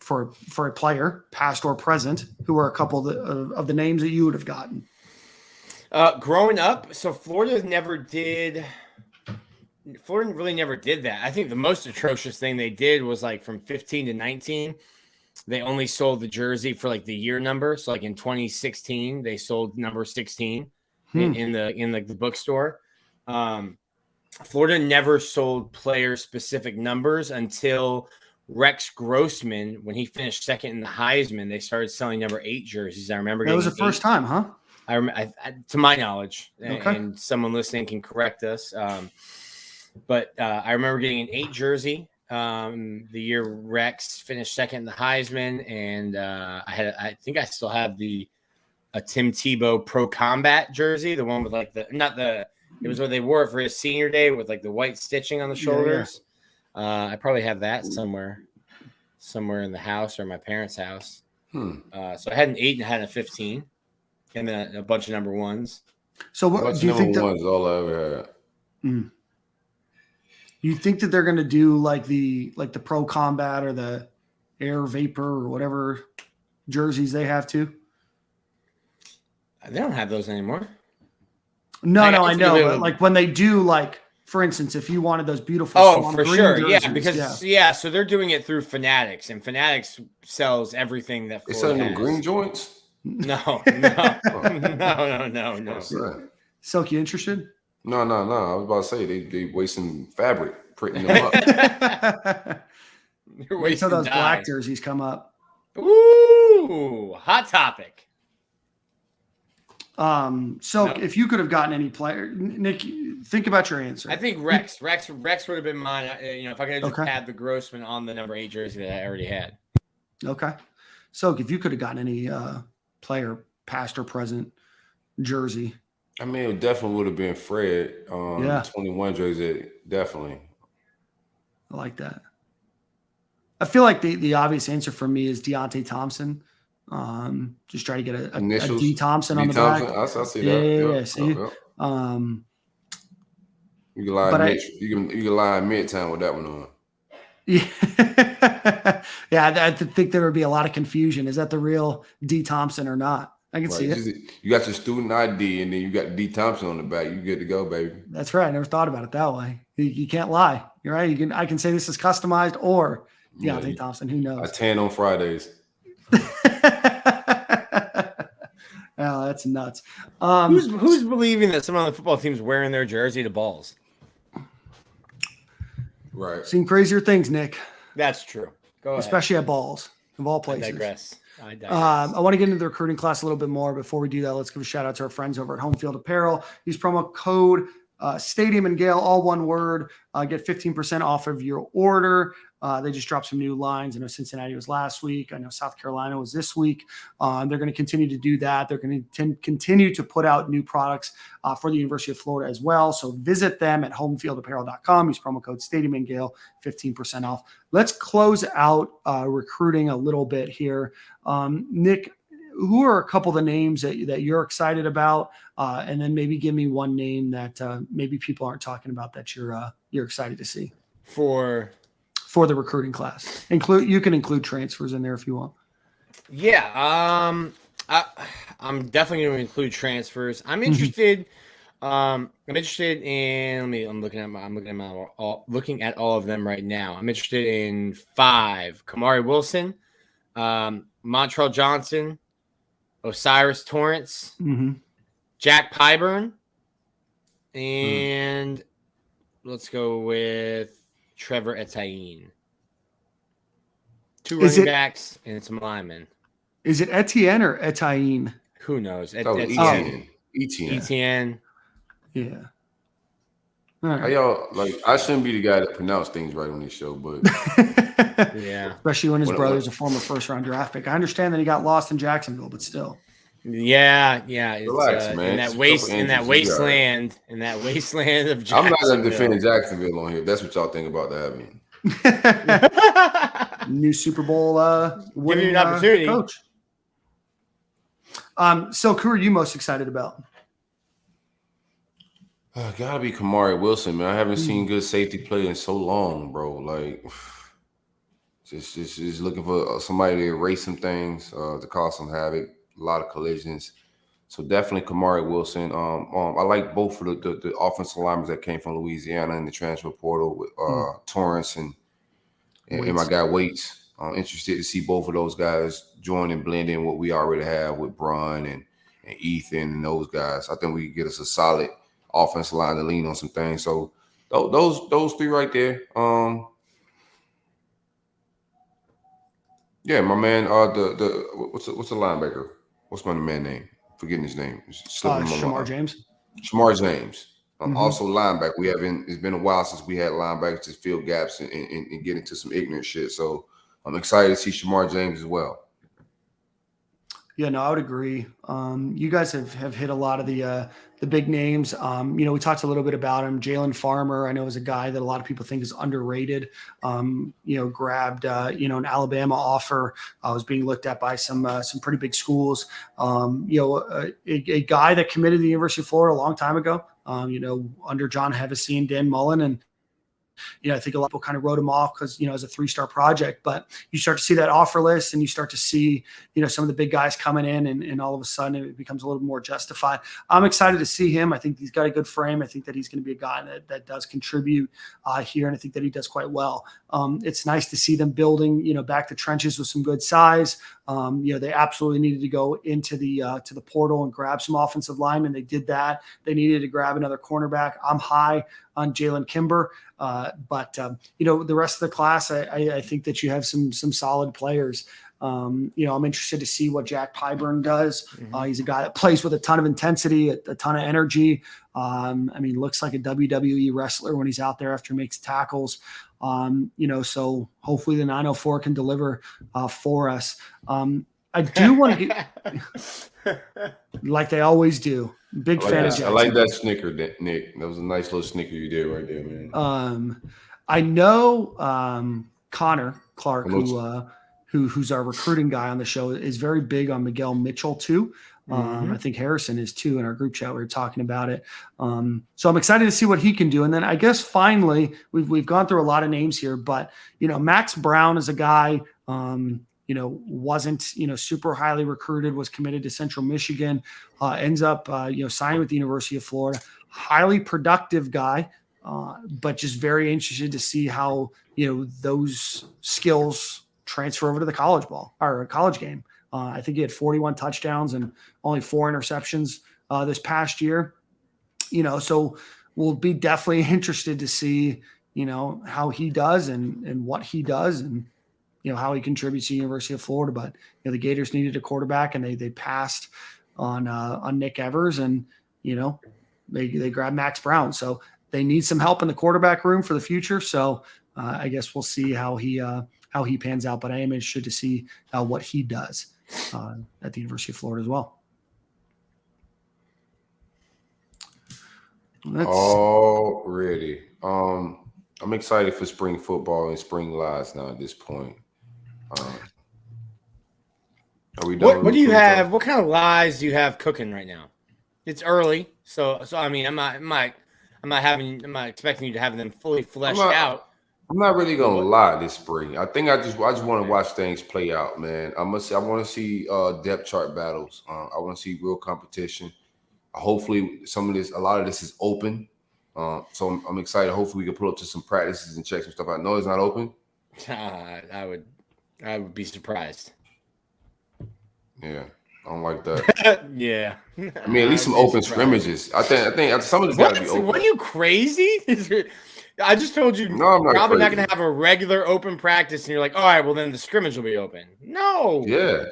for a player, past or present, who are a couple of the names that you would have gotten? Growing up, so Florida really never did that. I think the most atrocious thing they did was, like, from 15 to 19, they only sold the jersey for, like, the year number. So, like, in 2016, they sold number 16 in the bookstore. Florida never sold player specific numbers until Rex Grossman, when he finished second in the Heisman, they started selling number 8 jerseys. I remember that was the first time, huh? To my knowledge, okay. And someone listening can correct us. But I remember getting an 8 jersey the year Rex finished second in the Heisman, and I think I still have a Tim Tebow Pro Combat jersey, the one with, like, it was where they wore it for his senior day with, like, the white stitching on the shoulders. I probably have that somewhere somewhere in the house or my parents' house. So I had an 8 and I had a 15, and then a bunch of number ones. So what do you think? Number one's all I ever had. You think that they're going to do like the Pro Combat or the Air Vapor or whatever jerseys they have too? They don't have those anymore. No, I know. But like when they do, like for instance, if you wanted those beautiful, for sure, jerseys, so they're doing it through Fanatics, and Fanatics sells everything that Florida has. Them green joints. No. Silk, you interested? No. I was about to say they wasting fabric printing them up. Wait till those black jerseys come up. Ooh, hot topic. If you could have gotten any player, Nick, think about your answer. I think Rex would have been mine. If I could have just had the Grossman on the number 8 jersey that I already had. Okay. So if you could have gotten any player, past or present jersey. I mean, it definitely would have been Fred. 21 jersey, definitely. I like that. I feel like the obvious answer for me is Deontay Thompson. Just try to get a D Thompson on the back. I see that. Yeah. See. You can lie Mitch. You can lie in Midtown with that one on. Yeah. I think there would be a lot of confusion. Is that the real D Thompson or not? I can see it. You got your student ID and then you got D Thompson on the back. You good to go, baby. That's right. I never thought about it that way. You can't lie. You're right. I can say this is customized or Deontay Thompson. Who knows? I tan on Fridays. Oh, that's nuts. Who's believing that someone on the football team is wearing their jersey to balls? Right. Seen crazier things, Nick. That's true. Go ahead. Especially at balls, of all places. I digress. I want to get into the recruiting class a little bit more. Before we do that, let's give a shout out to our friends over at Home Field Apparel. Use promo code Stadium and Gale, all one word. Get 15% off of your order. They just dropped some new lines. I know Cincinnati was last week. I know South Carolina was this week. They're going to continue to do that. They're going to continue to put out new products for the University of Florida as well. So visit them at homefieldapparel.com. Use promo code Stadium and Gale, 15% off. Let's close out recruiting a little bit here. Nick, who are a couple of the names that you're excited about? And then maybe give me one name that maybe people aren't talking about that you're excited to see for the recruiting class. You can include transfers in there if you want. Yeah. I'm definitely going to include transfers. I'm interested. I'm interested in. I'm looking at all of them right now. I'm interested in 5: Kamari Wilson, Montrell Johnson, Osiris Torrance, Jack Pyburn, and let's go with Trevor Etienne. 2 running backs and some linemen. Is it Etienne or Etienne? Who knows? Etienne. Yeah. All right. Y'all, I shouldn't be the guy that pronounce things right on this show, but yeah. Especially when his brother's a former first-round draft pick. I understand that he got lost in Jacksonville, but still. Yeah. It's, relax, man. In that wasteland of Jacksonville. I'm not going to defend Jacksonville on here. That's what y'all think about that. New Super Bowl winning an opportunity. Coach. So who are you most excited about? Gotta be Kamari Wilson, man. I haven't seen good safety play in so long, bro. Just looking for somebody to erase some things, to cause some havoc. A lot of collisions. So definitely Kamari Wilson. I like both of the offensive linemen that came from Louisiana in the transfer portal with Torrance and my guy Waits. I'm interested to see both of those guys join and blend in what we already have with Braun and Ethan and those guys. I think we can get us a solid offensive line to lean on some things. So those 3 right there. Yeah, my man. What's the linebacker? What's my man name? Forgetting his name. Shamar James. Shamar James. Also linebacker. It's been a while since we had linebackers to fill gaps and get into some ignorant shit. So I'm excited to see Shamar James as well. Yeah, no, I would agree. You guys have hit a lot of the big names. We talked a little bit about him. Jalen Farmer, I know, is a guy that a lot of people think is underrated. Grabbed an Alabama offer. Was being looked at by some pretty big schools. A guy that committed to the University of Florida a long time ago. Under John Hevesy and Dan Mullen, and I think a lot of people kind of wrote him off because, as a 3-star project, but you start to see that offer list and you start to see, some of the big guys coming in, and all of a sudden it becomes a little more justified. I'm excited to see him. I think he's got a good frame. I think that he's going to be a guy that does contribute here. And I think that he does quite well. It's nice to see them building, back the trenches with some good size. They absolutely needed to go into to the portal and grab some offensive linemen. They did that. They needed to grab another cornerback. I'm high on Jalen Kimber. But the rest of the class, I think that you have some solid players. I'm interested to see what Jack Pyburn does. He's a guy that plays with a ton of intensity, a ton of energy. Looks like a WWE wrestler when he's out there after he makes tackles. So hopefully the 904 can deliver for us. I do want to get like they always do. Big fan of Jackson. I like that snicker, Nick. That was a nice little snicker you did right there, man. I know Connor Clark, who's our recruiting guy on the show, is very big on Miguel Mitchell too. I think Harrison is too. In our group chat, we were talking about it. So I'm excited to see what he can do. And then I guess finally, we've gone through a lot of names here, but Max Brown is a guy. Wasn't, super highly recruited, was committed to Central Michigan, ends up, signing with the University of Florida. Highly productive guy, but just very interested to see how, those skills transfer over to the college ball or college game. I think he had 41 touchdowns and only 4 interceptions this past year. So we'll be definitely interested to see, how he does and what he does and, how he contributes to the University of Florida. But the Gators needed a quarterback, and they passed on Nick Evers, and they grabbed Max Brown. So they need some help in the quarterback room for the future. So I guess we'll see how he pans out. But I am interested to see what he does at the University of Florida as well. Already, I'm excited for spring football and spring lives now at this point. Are we done? What do you have? What kind of lies do you have cooking right now? It's early, so I'm not expecting you to have them fully fleshed out. I'm not really gonna lie this spring. I think I just want to watch things play out, man. I want to see depth chart battles. I want to see real competition. Hopefully, a lot of this is open. So I'm excited. Hopefully, we can pull up to some practices and check some stuff out. No, it's not open. I would be surprised. Yeah, I don't like that. Yeah. At least some open scrimmages. I think some of this got to be open. What are you, crazy? I just told you no, I'm not probably crazy. Not going to have a regular open practice, and you're like, all right, well then the scrimmage will be open. No. Yeah,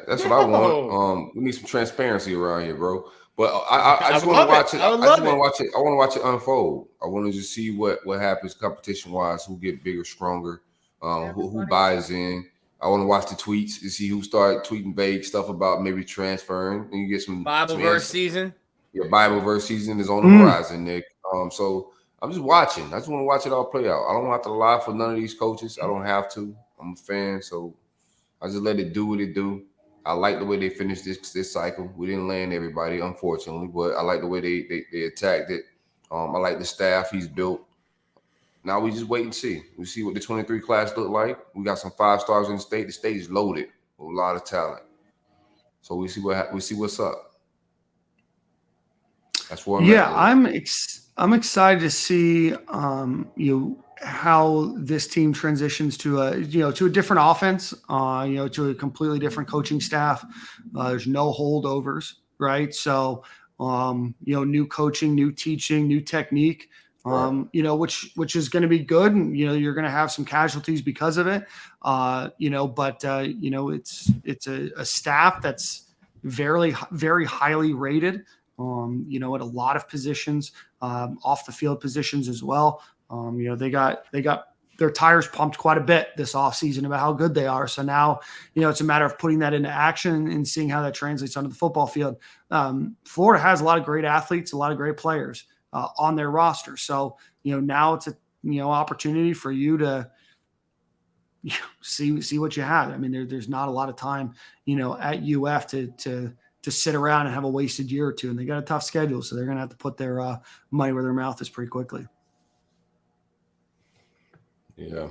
that's what I want. We need some transparency around here, bro. But I just want to watch it. I want to watch it unfold. I want to just see what happens competition wise. Who get bigger, stronger? Who buys in? I want to watch the tweets and see who start tweeting vague stuff about maybe transferring. And you get some Bible verse season. Your Bible verse season is on the horizon, Nick. So I'm just watching. I just want to watch it all play out. I don't have to lie for none of these coaches. I don't have to. I'm a fan, so I just let it do what it do. I like the way they finished this cycle. We didn't land everybody, unfortunately, but I like the way they attacked it. I like the staff he's built. Now we just wait and see. We see what the 23 class look like. We got some 5 stars in the state. The state is loaded with a lot of talent. So we see what's up. That's what I'm excited to see how this team transitions to a different offense, to a completely different coaching staff. There's no holdovers, right? So new coaching, new teaching, new technique. Which is going to be good, and you're going to have some casualties because of it. It's a staff that's very, very highly rated. At a lot of positions, off the field positions as well. They got their tires pumped quite a bit this offseason about how good they are. So now, it's a matter of putting that into action and seeing how that translates onto the football field. Florida has a lot of great athletes, a lot of great players on their roster. So, now it's a, opportunity for you to see what you have. I mean, there's not a lot of time, at UF to sit around and have a wasted year or two, and they got a tough schedule. So they're going to have to put their money where their mouth is pretty quickly. Yeah.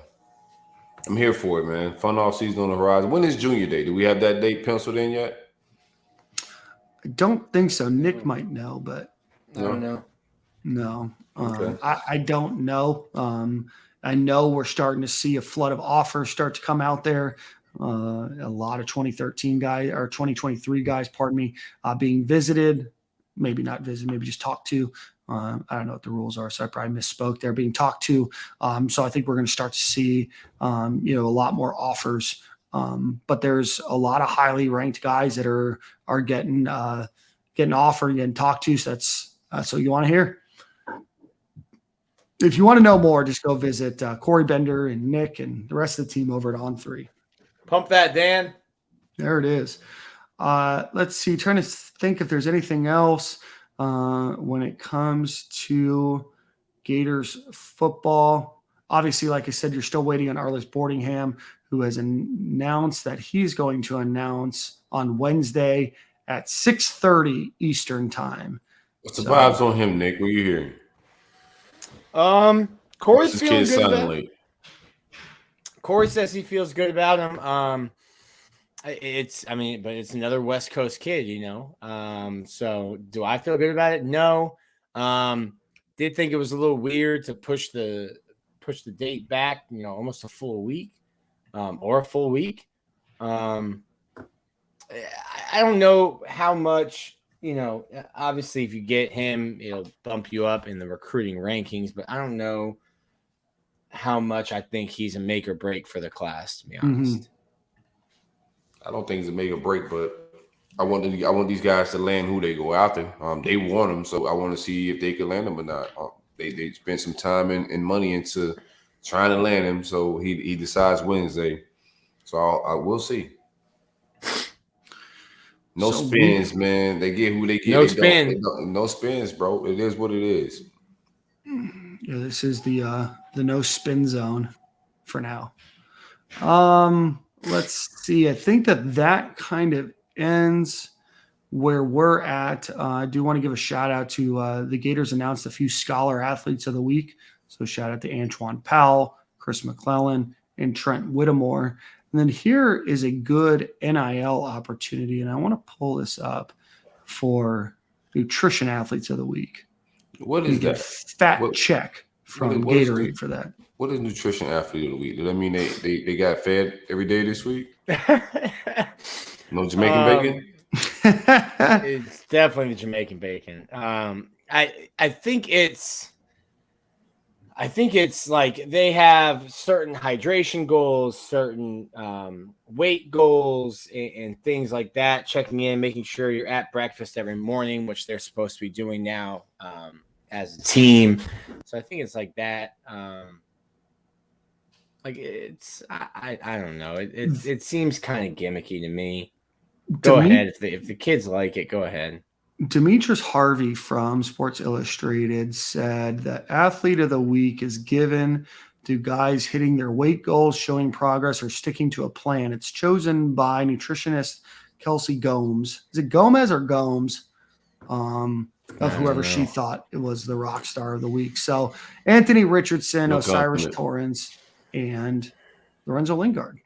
I'm here for it, man. Fun off season on the horizon. When is Junior Day? Do we have that date penciled in yet? I don't think so. Nick might know, but I don't know. No. Okay. I don't know. I know we're starting to see a flood of offers start to come out there. A lot of 2013 guys or 2023 guys, being visited. Maybe not visited, maybe just talked to. I don't know what the rules are, so I probably misspoke there. Being talked to, so I think we're going to start to see, a lot more offers. But there's a lot of highly ranked guys that are getting offered, getting talked to. So that's so you want to hear. If you want to know more, just go visit Corey Bender and Nick and the rest of the team over at On3. Pump that, Dan. There it is. Let's see. Trying to think if there's anything else when it comes to Gators football. Obviously, like I said, you're still waiting on Arliss Boardingham, who has announced that he's going to announce on Wednesday at 6:30 Eastern time. What's the vibes on him, Nick? What are you hearing? Corey's feeling good about him. Corey says he feels good about him. But it's another West Coast kid, So do I feel good about it? No. Did think it was a little weird to push the date back, almost a full week, or a full week. I don't know how much, obviously if you get him, it'll bump you up in the recruiting rankings, but I don't know how much I think he's a make or break for the class, to be honest. I don't think it's a make or break, but I want these guys to land who they go after. They want them, so I want to see if they can land them or not. They spent some time and money into trying to land him, so he decides Wednesday. So I will see. No spins, man. They get who they get. No spins, bro. It is what it is. Yeah, this is the no spin zone for now. Let's see. I think that kind of ends where we're at. I do want to give a shout out to the Gators announced a few Scholar Athletes of the Week. So shout out to Antoine Powell, Chris McClellan, and Trent Whittemore. And then here is a good NIL opportunity, and I want to pull this up for Nutrition Athletes of the Week. What is that? Fat check from Gatorade for that. What is Nutrition Athlete of the Week? Does that mean they got fed every day this week? No Jamaican bacon? It's definitely the Jamaican bacon. I think it's like they have certain hydration goals, certain weight goals, and things like that. Checking in, making sure you're at breakfast every morning, which they're supposed to be doing now as a team. So I think it's like that. I don't know. It seems kind of gimmicky to me. Go ahead if the kids like it. Go ahead. Demetrius Harvey from Sports Illustrated said that Athlete of the Week is given to guys hitting their weight goals, showing progress, or sticking to a plan. It's chosen by nutritionist Kelsey Gomes. Is it Gomez or Gomes? Of whoever she thought it was the rock star of the week. So Anthony Richardson, Osiris Torrance, and Lorenzo Lingard.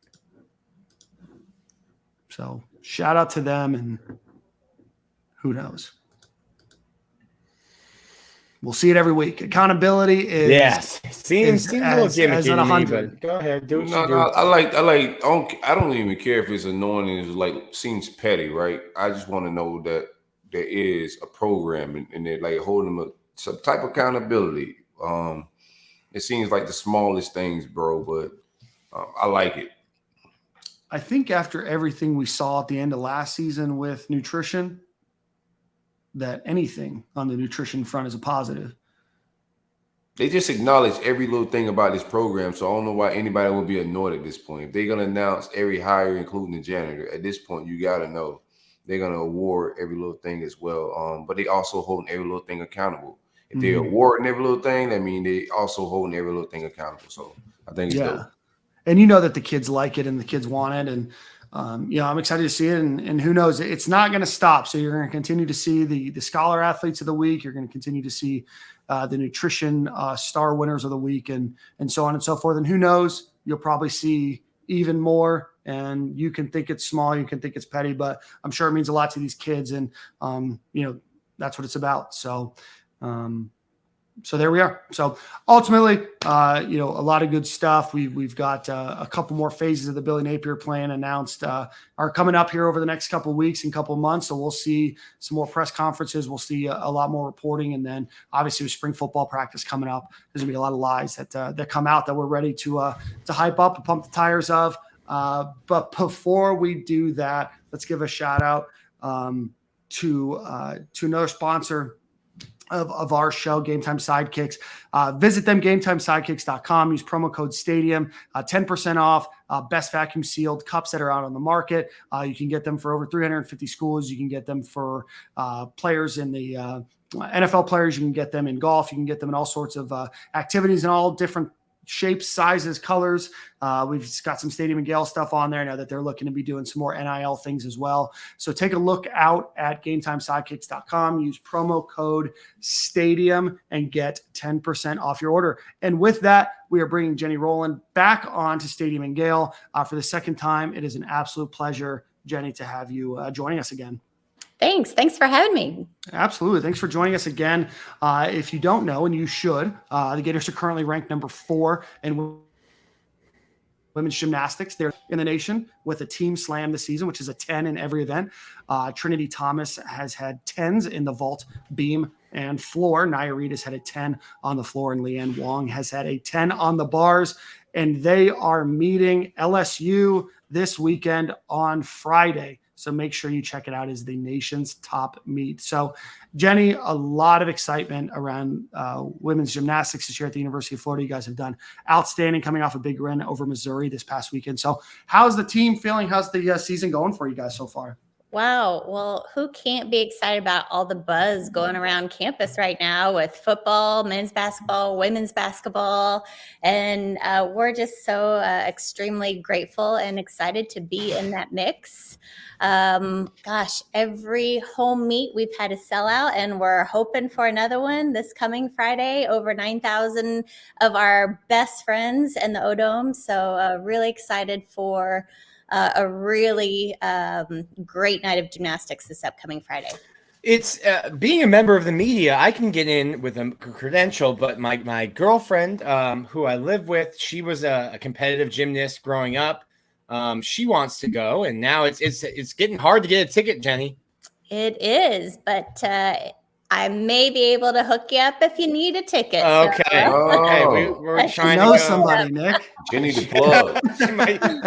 So shout out to them, and who knows? We'll see it every week. Accountability is seems a little gimmicky to me, but go ahead, do what you do. I don't even care if it's annoying and seems petty, right? I just want to know that there is a program and they're like holding them some type of accountability. It seems like the smallest things, bro, but I like it. I think after everything we saw at the end of last season with nutrition, that anything on the nutrition front is a positive. they just acknowledge every little thing about this program. So I don't know why anybody would be annoyed at this point. If they're gonna announce every hire, including the janitor, at this point, you gotta know they're gonna award every little thing as well. But they also holding every little thing accountable. If they're awarding every little thing, that means they also holding every little thing accountable. So I think it's dope. And you know that the kids like it and the kids want it. And, I'm excited to see it. And who knows, it's not going to stop. So you're going to continue to see the scholar athletes of the week. You're going to continue to see the nutrition star winners of the week and so on and so forth. And who knows, you'll probably see even more. And you can think it's small, you can think it's petty, but I'm sure it means a lot to these kids. And, that's what it's about. So there we are. So ultimately, a lot of good stuff. We've got a couple more phases of the Billy Napier plan announced are coming up here over the next couple of weeks and couple of months. So we'll see some more press conferences. We'll see a lot more reporting. And then obviously with spring football practice coming up, there's gonna be a lot of lies that come out that we're ready to hype up and pump the tires of. But before we do that, let's give a shout out to another sponsor of our show, Game Time Sidekicks. Visit them, GameTimeSidekicks.com. Use promo code STADIUM, 10% off, best vacuum sealed cups that are out on the market. You can get them for over 350 schools. You can get them for players in the NFL players. You can get them in golf. You can get them in all sorts of activities and all different shapes, sizes, colors. We've got some Stadium and Gale stuff on there now that they're looking to be doing some more NIL things as well. So take a look out at GameTimeSidekicks.com. Use promo code STADIUM and get 10% off your order. And with that, we are bringing Jenny Rowland back on to Stadium and Gale for the second time. It is an absolute pleasure, Jenny, to have you joining us again. Thanks for having me. Absolutely. Thanks for joining us again. If you don't know, and you should, the Gators are currently ranked number 4 in women's gymnastics. They're in the nation with a team slam this season, which is a 10 in every event. Trinity Thomas has had 10s in the vault, beam, and floor. Nia Reed has had a 10 on the floor, and Leanne Wong has had a 10 on the bars. And they are meeting LSU this weekend on Friday. So make sure you check it out as the nation's top meet. So, Jenny, a lot of excitement around women's gymnastics this year at the University of Florida. You guys have done outstanding, coming off a big win over Missouri this past weekend. So how's the team feeling? How's the season going for you guys so far? Wow. Well, who can't be excited about all the buzz going around campus right now with football, men's basketball, women's basketball. And we're just so extremely grateful and excited to be in that mix. Every home meet we've had a sellout, and we're hoping for another one this coming Friday. Over 9,000 of our best friends in the O-Dome. So really excited for a really great night of gymnastics this upcoming Friday. It's being a member of the media, I can get in with a credential, but my girlfriend, who I live with, she was a competitive gymnast growing up. She wants to go, and now it's getting hard to get a ticket, Jenny. It is, but I may be able to hook you up if you need a ticket. Okay. Okay. We're trying to know go. somebody, Nick. Jenny the plug.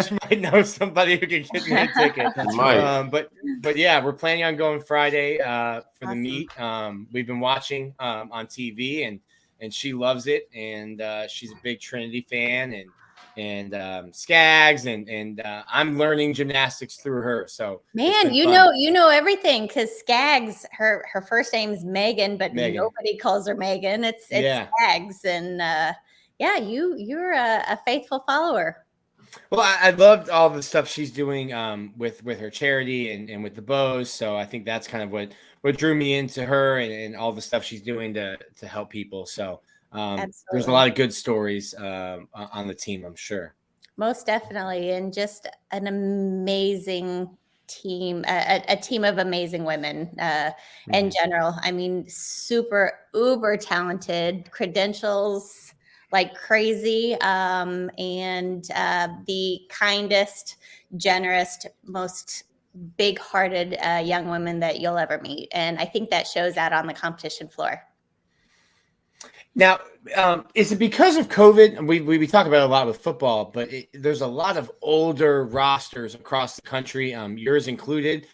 she might know somebody who can get me a ticket. But yeah, we're planning on going Friday for the meet. We've been watching on TV, and she loves it, and she's a big Trinity fan, and Skaggs, and I'm learning gymnastics through her. So man, you know everything, because Skaggs, her first name's Megan, but nobody calls her Megan. It's Skaggs, and you're a faithful follower. Well, I loved all the stuff she's doing with her charity and with the bows. So I think that's kind of what drew me into her and all the stuff she's doing to help people. So there's a lot of good stories on the team, I'm sure. Most definitely. And just an amazing team, a team of amazing women in general. I mean, super uber talented, credentials like crazy, and the kindest, generous, most big-hearted young women that you'll ever meet. And I think that shows out on the competition floor. Now, is it because of COVID? We talk about it a lot with football, but there's a lot of older rosters across the country, yours included,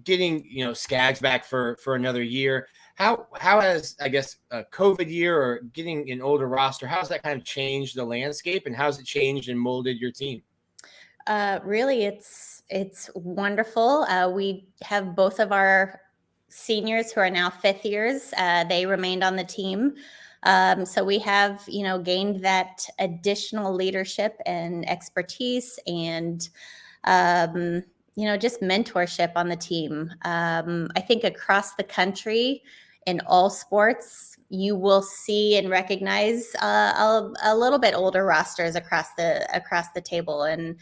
getting Skaggs back for another year. How has, I guess, a COVID year or getting an older roster, how has that kind of changed the landscape, and how has it changed and molded your team? Really, it's wonderful. We have both of our seniors who are now fifth years. They remained on the team. So we have, gained that additional leadership and expertise and, just mentorship on the team. I think across the country in all sports, you will see and recognize a little bit older rosters across the table. And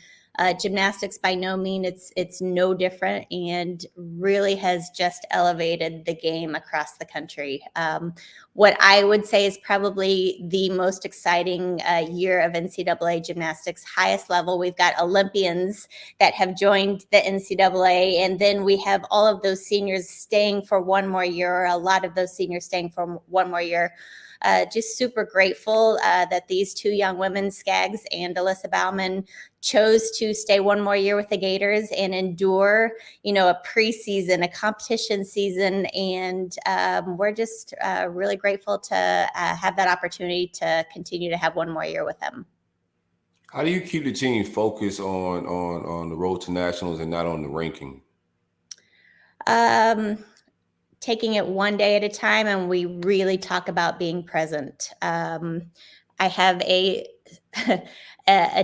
gymnastics, by no means, it's no different, and really has just elevated the game across the country. What I would say is probably the most exciting year of NCAA gymnastics, highest level. We've got Olympians that have joined the NCAA, and then we have all of those seniors staying for one more year, or a lot of those seniors staying for one more year. Just super grateful that these two young women, Skaggs and Alyssa Bauman, chose to stay one more year with the Gators and endure, a preseason, a competition season. And we're just really grateful to have that opportunity to continue to have one more year with them. How do you keep the team focused on the road to nationals and not on the ranking? Taking it one day at a time, and we really talk about being present. I have a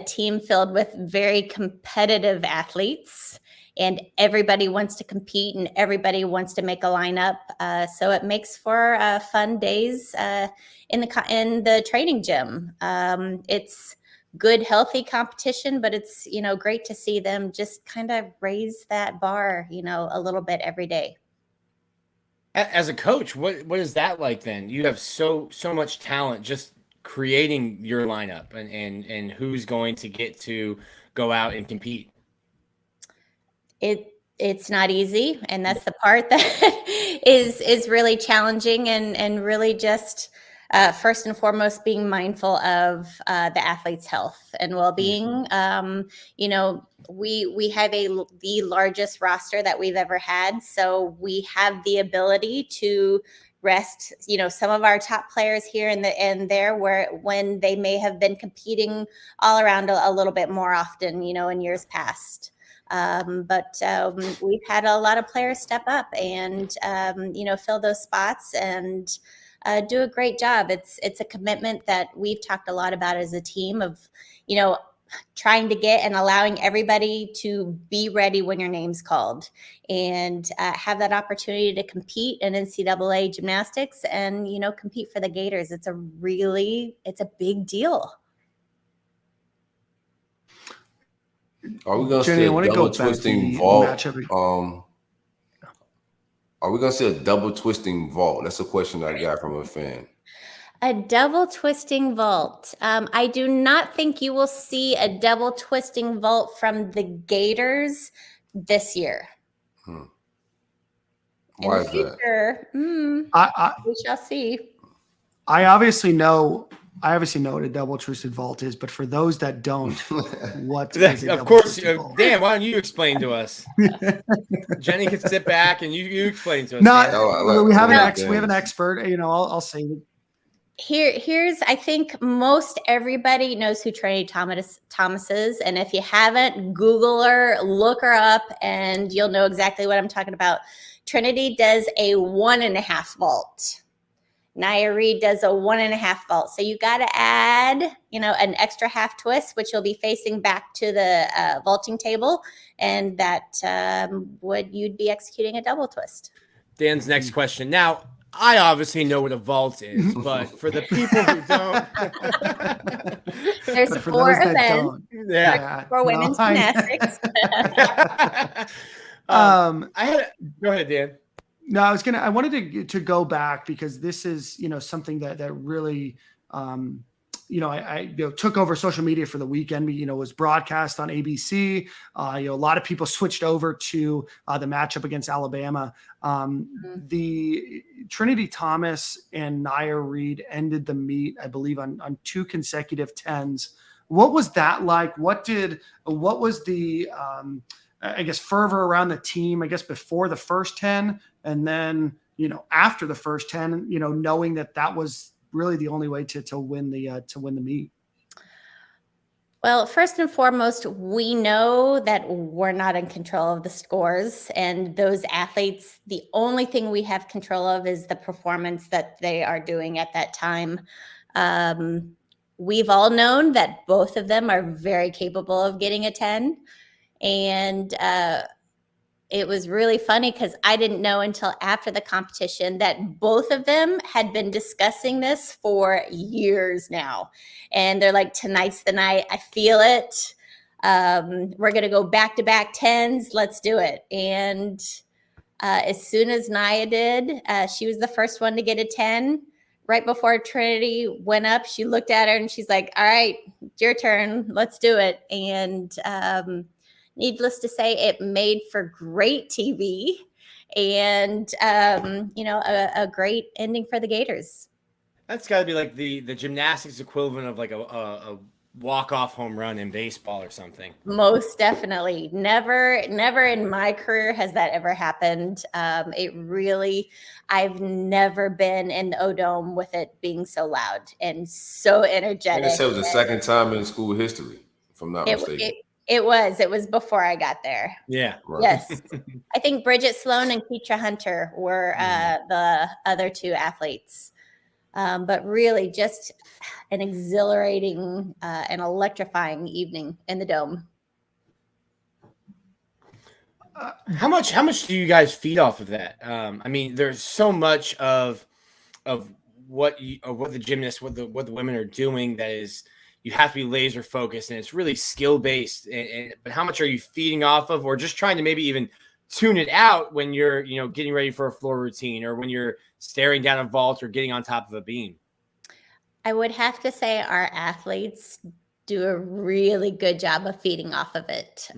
team filled with very competitive athletes, and everybody wants to compete and everybody wants to make a lineup. So it makes for fun days in the training gym. It's good, healthy competition, but it's, great to see them just kind of raise that bar, a little bit every day. As a coach, what is that like then? You have so much talent just creating your lineup and who's going to get to go out and compete. It's not easy, and that's the part that is really challenging, and really just first and foremost being mindful of the athlete's health and well-being. We have the largest roster that we've ever had, so we have the ability to rest, some of our top players here and there, when they may have been competing all around a little bit more often, in years past. But we've had a lot of players step up and, fill those spots and do a great job. It's a commitment that we've talked a lot about as a team of, trying to get and allowing everybody to be ready when your name's called, and have that opportunity to compete in NCAA gymnastics and, compete for the Gators. It's a big deal. Are we going to Jenny, see I want a to go double back to twisting the vault? matchup. Are we going to see a double twisting vault? That's a question I got from a fan. A double twisting vault. I do not think you will see a double twisting vault from the Gators this year. Why is that? We shall see. I obviously know what a double twisted vault is, but for those that don't, what is a of double course, twisted vault? Dan, why don't you explain to us? Jenny can sit back and you explain to us. No, we have an expert. I'll say it. Here's I think most everybody knows who Trinity Thomas is, and if you haven't, Google her, look her up, and you'll know exactly what I'm talking about. Trinity does a 1.5 vault. Nia Reed does a 1.5 vault. So you got to add, an extra half twist, which you'll be facing back to the vaulting table, and that you'd be executing a double twist. Dan's next question. Now, I obviously know what a vault is, but for the people who don't, there's 4 events. Yeah, 4 women's gymnastics. Go ahead, Dan. No, I wanted to go back because this is, something that really, I took over social media for the weekend. Was broadcast on ABC. A lot of people switched over to the matchup against Alabama. The Trinity Thomas and Nia Reed ended the meet, I believe, on 2 consecutive 10s. What was that like? What was the fervor around the team, before the first 10, and then, after the first 10, knowing that was really the only way to win the meet? Well, first and foremost, we know that we're not in control of the scores, and those athletes, the only thing we have control of is the performance that they are doing at that time. We've all known that both of them are very capable of getting a 10. And it was really funny because I didn't know until after the competition that both of them had been discussing this for years now. And they're like, tonight's the night. I feel it. We're going to go back-to-back 10s. Let's do it. And as soon as Naya did, she was the first one to get a 10. Right before Trinity went up, she looked at her and she's like, all right, your turn. Let's do it. And needless to say, it made for great TV and, a great ending for the Gators. That's got to be like the gymnastics equivalent of like a walk-off home run in baseball or something. Most definitely. Never in my career has that ever happened. I've never been in the O-Dome with it being so loud and so energetic. I guess it was the second time in school history, if I'm not mistaken. It was before I got there. Yeah. Right. Yes. I think Bridget Sloan and Keitra Hunter were the other two athletes. But really just an exhilarating and electrifying evening in the Dome. How much do you guys feed off of that? I mean, there's so much of what the gymnasts, what the women are doing that is, you have to be laser focused and it's really skill based. But how much are you feeding off of, or just trying to maybe even tune it out when you're, getting ready for a floor routine, or when you're staring down a vault or getting on top of a beam? I would have to say our athletes do a really good job of feeding off of it.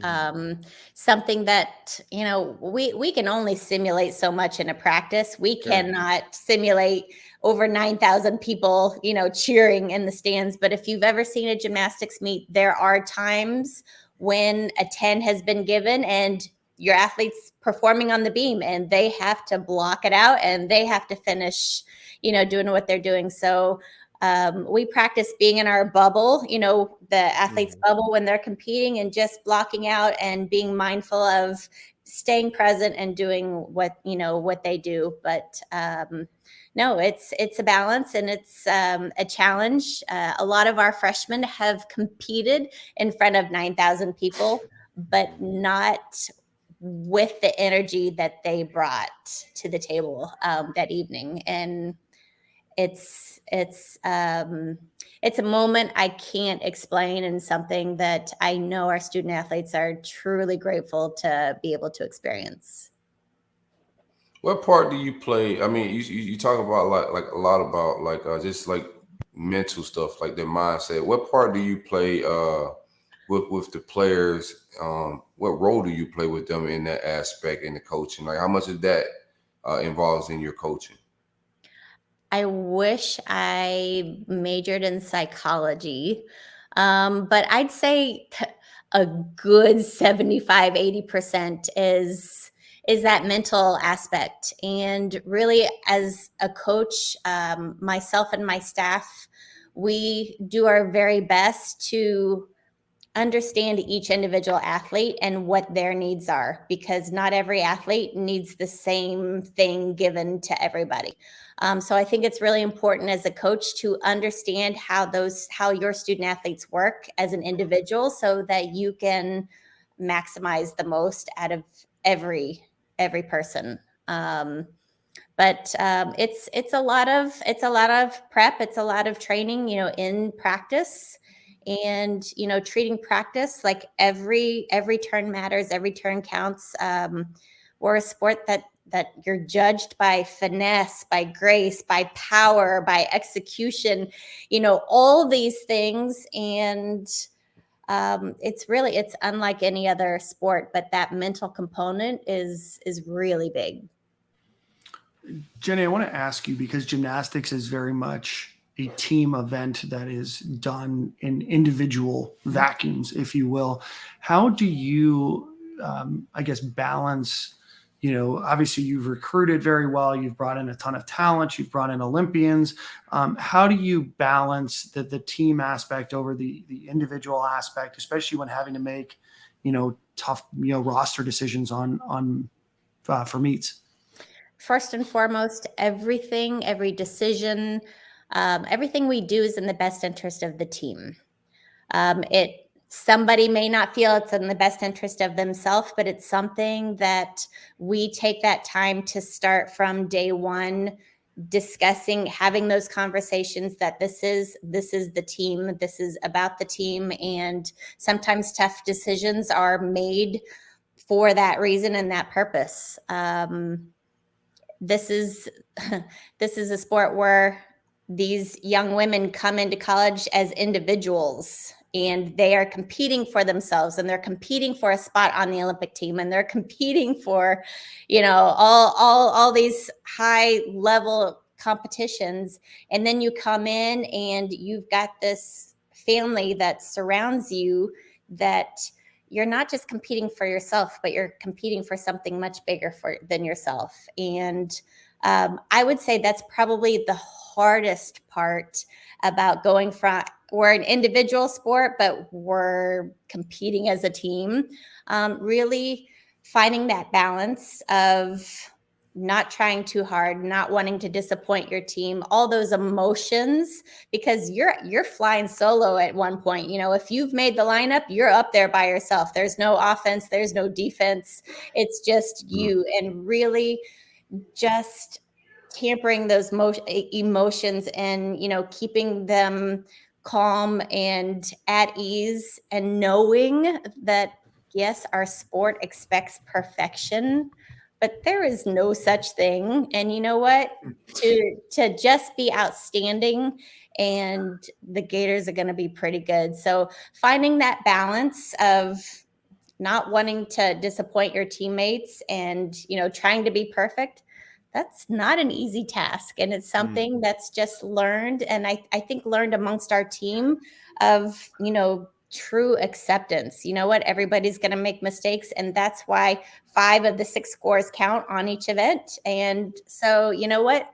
Something that, we can only simulate so much in a practice. We cannot simulate over 9,000 people, cheering in the stands. But if you've ever seen a gymnastics meet, there are times when a 10 has been given and your athlete's performing on the beam and they have to block it out and they have to finish, doing what they're doing. So we practice being in our bubble, the athlete's bubble when they're competing, and just blocking out and being mindful of staying present and doing what they do. But no, it's a balance and it's a challenge. A lot of our freshmen have competed in front of 9,000 people, but not with the energy that they brought to the table that evening. And it's a moment I can't explain, and something that I know our student athletes are truly grateful to be able to experience. What part do you play? I mean, you talk about like a lot about just like mental stuff, like their mindset. What part do you play with the players? What role do you play with them in that aspect in the coaching? Like, how much of that involves in your coaching? I wish I majored in psychology, but I'd say a good 75-80% is that mental aspect. And really, as a coach, myself and my staff, we do our very best to understand each individual athlete and what their needs are, because not every athlete needs the same thing given to everybody. So I think it's really important as a coach to understand how your student athletes work as an individual, so that you can maximize the most out of every person. But it's a lot of prep. It's a lot of training, in practice. And treating practice like every turn matters, every turn counts. We're a sport that you're judged by finesse, by grace, by power, by execution, all these things. And it's unlike any other sport, but that mental component is really big. Jenny, I want to ask you, because gymnastics is very much a team event that is done in individual vacuums, if you will. How do you, balance, obviously you've recruited very well. You've brought in a ton of talent. You've brought in Olympians. How do you balance the team aspect over the individual aspect, especially when having to make, tough, roster decisions for meets? First and foremost, every decision, everything we do is in the best interest of the team. Somebody may not feel it's in the best interest of themselves, but it's something that we take that time to start from day one, discussing, having those conversations that this is the team, this is about the team, and sometimes tough decisions are made for that reason and that purpose. This is a sport where these young women come into college as individuals, and they are competing for themselves, and they're competing for a spot on the Olympic team, and they're competing for, all these high level competitions. And then you come in and you've got this family that surrounds you, that you're not just competing for yourself, but you're competing for something much bigger than yourself. And I would say that's probably the hardest part about going from, we're an individual sport, but we're competing as a team. Really finding that balance of not trying too hard, not wanting to disappoint your team, all those emotions, because you're flying solo at one point. If you've made the lineup, you're up there by yourself. There's no offense, there's no defense. It's just you. And really just tampering those emotions and, keeping them calm and at ease, and knowing that, yes, our sport expects perfection, but there is no such thing. And you know what? To just be outstanding, and the Gators are going to be pretty good. So finding that balance of not wanting to disappoint your teammates and, trying to be perfect, that's not an easy task. And it's something that's just learned. And I think learned amongst our team of, true acceptance. You know what? Everybody's going to make mistakes. And that's why 5 of the 6 scores count on each event. And so, you know what?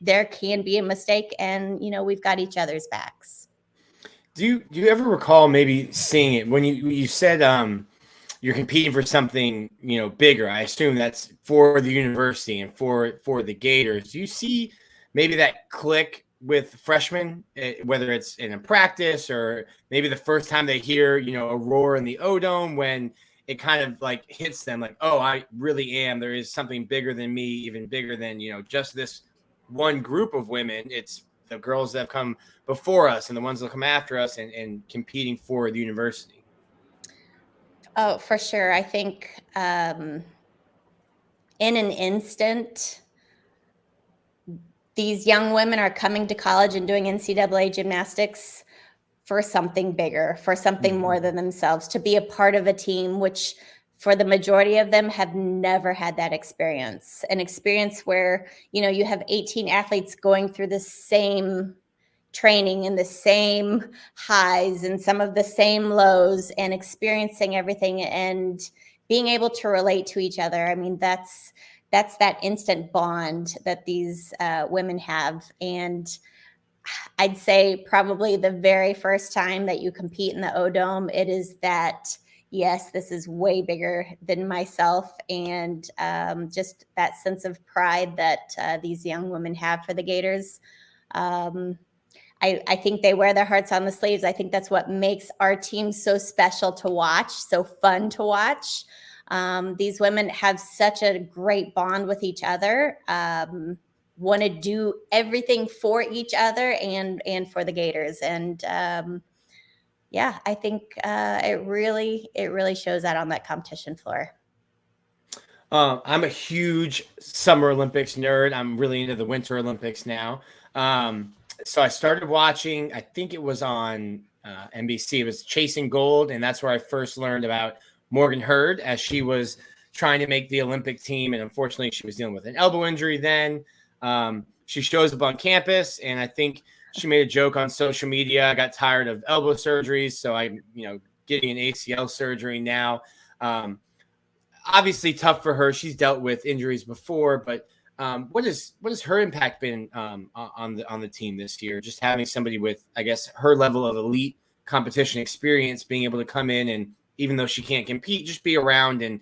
There can be a mistake, and, we've got each other's backs. Do you ever recall maybe seeing it when you said you're competing for something, bigger? I assume that's for the university and for the Gators. Do you see maybe that click with freshmen, whether it's in a practice or maybe the first time they hear, a roar in the O-Dome, when it kind of like hits them like, oh, I really am. There is something bigger than me, even bigger than, just this one group of women. It's the girls that have come before us and the ones that come after us, and competing for the university. Oh, for sure. I think in an instant, these young women are coming to college and doing NCAA gymnastics for something bigger, for something more than themselves, to be a part of a team, which for the majority of them have never had that experience. An experience where, you have 18 athletes going through the same training and the same highs and some of the same lows, and experiencing everything and being able to relate to each other. I mean, that's that instant bond that these women have. And I'd say probably the very first time that you compete in the O-Dome, it is that, yes, this is way bigger than myself. And just that sense of pride that these young women have for the Gators. I think they wear their hearts on the sleeves. I think that's what makes our team so special to watch, so fun to watch. These women have such a great bond with each other, want to do everything for each other and for the Gators. And I think it really shows that on that competition floor. I'm a huge Summer Olympics nerd. I'm really into the Winter Olympics now. So I started watching, I think it was on NBC. It was Chasing Gold, and that's where I first learned about Morgan Hurd, as she was trying to make the Olympic team, and unfortunately she was dealing with an elbow injury then. She shows up on campus, and I think she made a joke on social media. I got tired of elbow surgeries, so I'm getting an ACL surgery now. obviously tough for her. She's dealt with injuries before, but what has her impact been on the team this year? Just having somebody with, I guess, her level of elite competition experience, being able to come in and, even though she can't compete, just be around and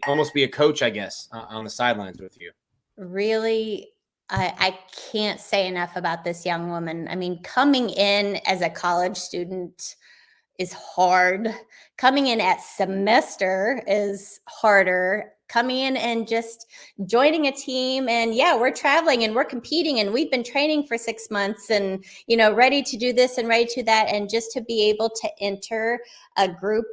almost be a coach, I guess, on the sidelines with you. Really, I can't say enough about this young woman. I mean, coming in as a college student is hard. Coming in at semester is harder. Coming in and just joining a team, and yeah, we're traveling and we're competing and we've been training for 6 months and, ready to do this and ready to that. And just to be able to enter a group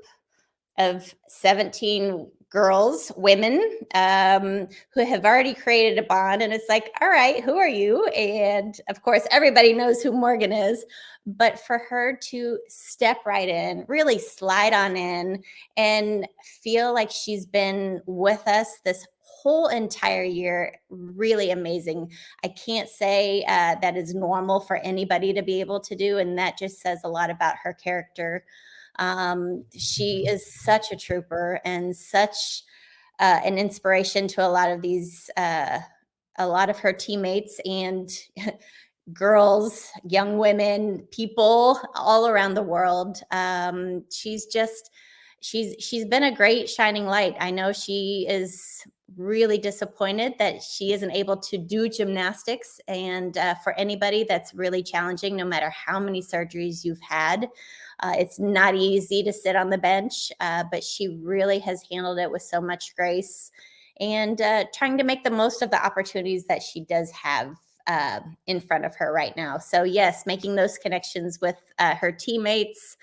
of 17 girls, women, who have already created a bond. And it's like, all right, who are you? And of course, everybody knows who Morgan is. But for her to step right in, really slide on in, and feel like she's been with us this whole entire year, really amazing. I can't say that is normal for anybody to be able to do. And that just says a lot about her character. She is such a trooper and such an inspiration to a lot of her teammates and girls, young women, people all around the world. She's been a great shining light. I know she is really disappointed that she isn't able to do gymnastics. And for anybody, that's really challenging, no matter how many surgeries you've had. It's not easy to sit on the bench, but she really has handled it with so much grace and trying to make the most of the opportunities that she does have in front of her right now. So yes, making those connections with her teammates,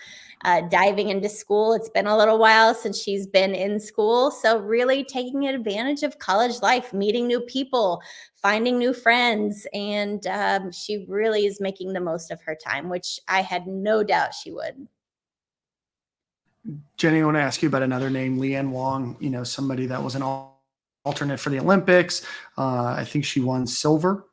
diving into school. It's been a little while since she's been in school. So really taking advantage of college life, meeting new people, finding new friends. And she really is making the most of her time, which I had no doubt she would. Jenny, I want to ask you about another name, Leanne Wong, somebody that was an alternate for the Olympics. I think she won silver,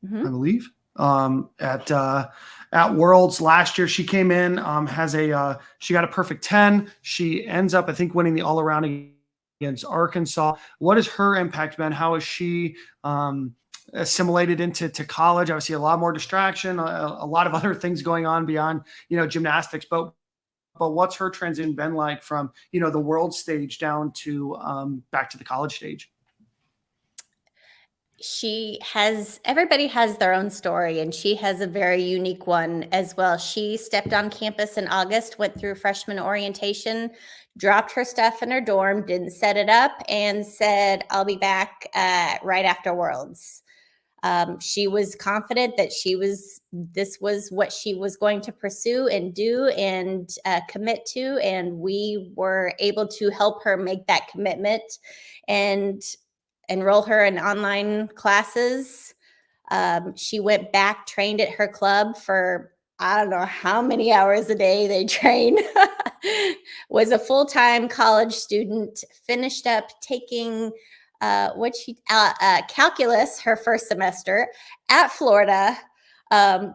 I believe, at Worlds last year. She came in, she got a perfect 10. She ends up, I think, winning the all around against Arkansas. What has her impact been? How has she assimilated into college? Obviously a lot more distraction, a lot of other things going on beyond, gymnastics, but what's her transition been like from, the world stage down to back to the college stage? Everybody has their own story, and she has a very unique one as well. She stepped on campus in August, went through freshman orientation, dropped her stuff in her dorm, didn't set it up, and said, I'll be back right after Worlds. She was confident that this was what she was going to pursue and do and commit to. And we were able to help her make that commitment and enroll her in online classes. She went back, trained at her club for, I don't know how many hours a day they train, was a full-time college student, finished up taking calculus her first semester at Florida,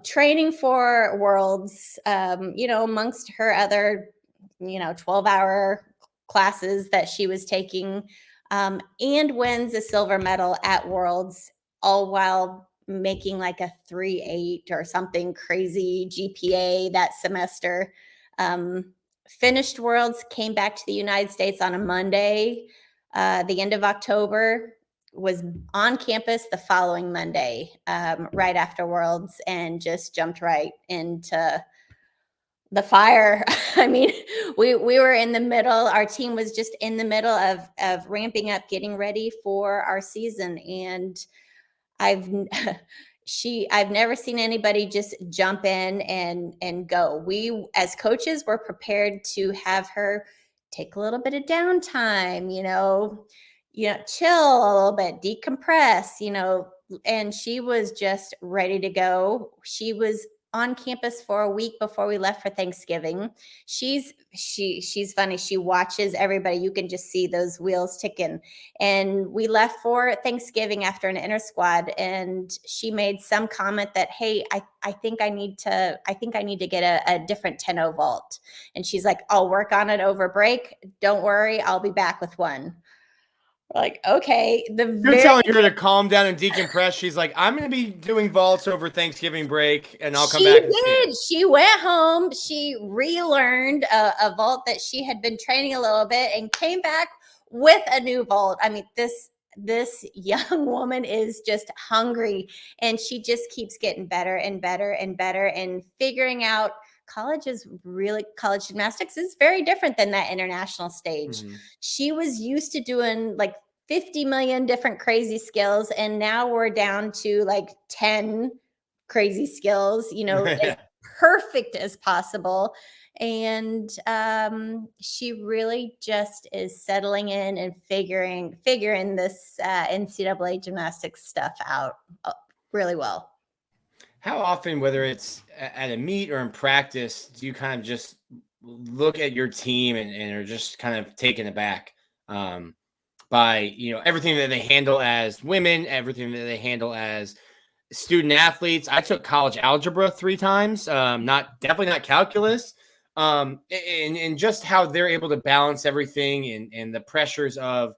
training for Worlds, amongst her other, 12-hour classes that she was taking, and wins a silver medal at Worlds, all while making like a 3.8 or something crazy GPA that semester. Finished Worlds, came back to the United States on a Monday, the end of October, was on campus the following Monday, right after Worlds, and just jumped right into the fire. I mean, we were in the middle. Our team was just in the middle of ramping up, getting ready for our season, and I've never seen anybody just jump in and go. We, as coaches, were prepared to have her take a little bit of downtime, chill a little bit, decompress, and she was just ready to go. She was on campus for a week before we left for Thanksgiving. She's funny. She watches everybody. You can just see those wheels ticking. And we left for Thanksgiving after an inter squad, and she made some comment that, hey, I think I need to get a different 10-0 vault. And she's like, I'll work on it over break. Don't worry, I'll be back with one. Like, okay, You're telling her to calm down and decompress. She's like, I'm going to be doing vaults over Thanksgiving break, and I'll come back. She went home. She relearned a vault that she had been training a little bit, and came back with a new vault. I mean, this young woman is just hungry, and she just keeps getting better and better and better, and figuring out college gymnastics is very different than that international stage. Mm-hmm. She was used to doing like 50 million different crazy skills, and now we're down to like 10 crazy skills, as perfect as possible. And she really just is settling in and figuring this NCAA gymnastics stuff out really well. How often, whether it's at a meet or in practice, do you kind of just look at your team and are just kind of taken aback by, everything that they handle as women, everything that they handle as student athletes? I took college algebra 3 times, definitely not calculus, and just how they're able to balance everything and the pressures of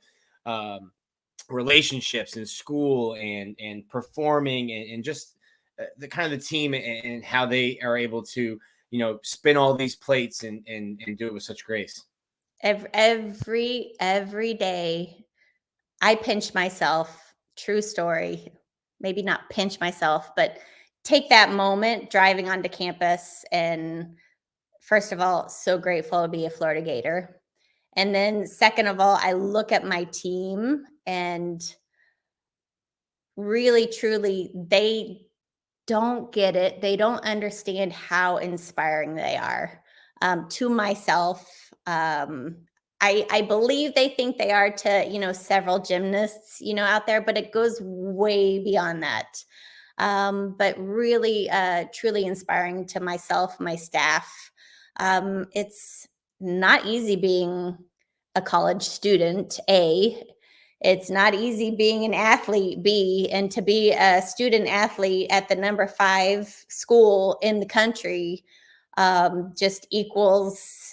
relationships in school and performing and just the kind of the team and how they are able to, spin all these plates and do it with such grace. Every day I pinch myself. True story. Maybe not pinch myself, but take that moment driving onto campus. And first of all, so grateful to be a Florida Gator. And then second of all, I look at my team, and really, truly, they don't get it. They don't understand how inspiring they are. To myself, I believe they think they are to, several gymnasts, out there, but it goes way beyond that. But really, truly inspiring to myself, my staff. It's not easy being a college student, A. It's not easy being an athlete, B, and to be a student athlete at the number 5 school in the country just equals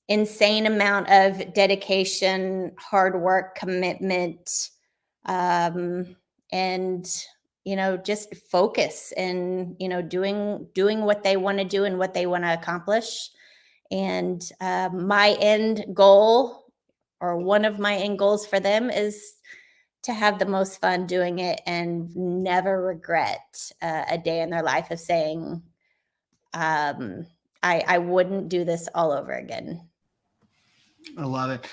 insane amount of dedication, hard work, commitment, and just focus and doing what they want to do and what they want to accomplish. And my end goal, or one of my end goals for them, is to have the most fun doing it and never regret a day in their life of saying, I wouldn't do this all over again. I love it.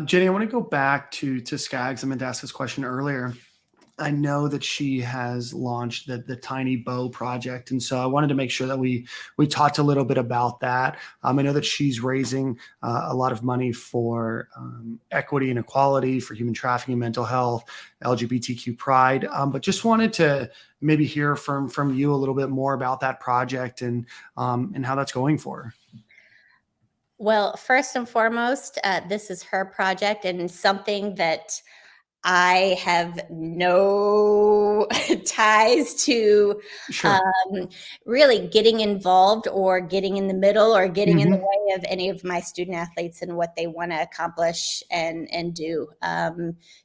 Jenny, I want to go back to Skaggs. I meant to ask this question earlier. I know that she has launched the Tiny Bow project, and so I wanted to make sure that we talked a little bit about that. I know that she's raising a lot of money for equity and equality, for human trafficking, mental health, LGBTQ pride, but just wanted to maybe hear from you a little bit more about that project and how that's going for her. Well, first and foremost, this is her project and something that I have no ties to. Sure. Really getting involved or getting in the middle or getting in the way of any of my student athletes and what they want to accomplish and do.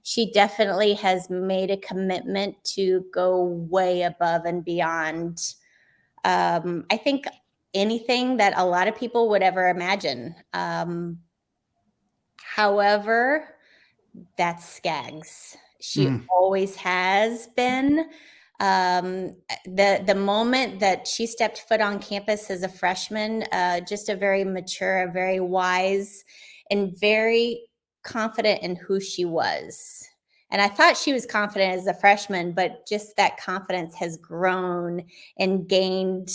She definitely has made a commitment to go way above and beyond. I think anything that a lot of people would ever imagine. However, that's Skaggs. She always has been. The moment that she stepped foot on campus as a freshman, just a very mature, very wise, and very confident in who she was. And I thought she was confident as a freshman, but just that confidence has grown and gained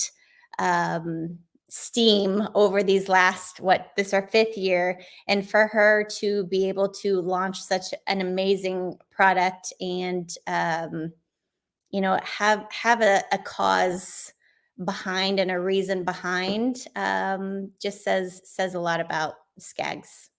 steam over these last, this is our 5th year. And for her to be able to launch such an amazing product and, have a cause behind and a reason behind just says a lot about Skaggs.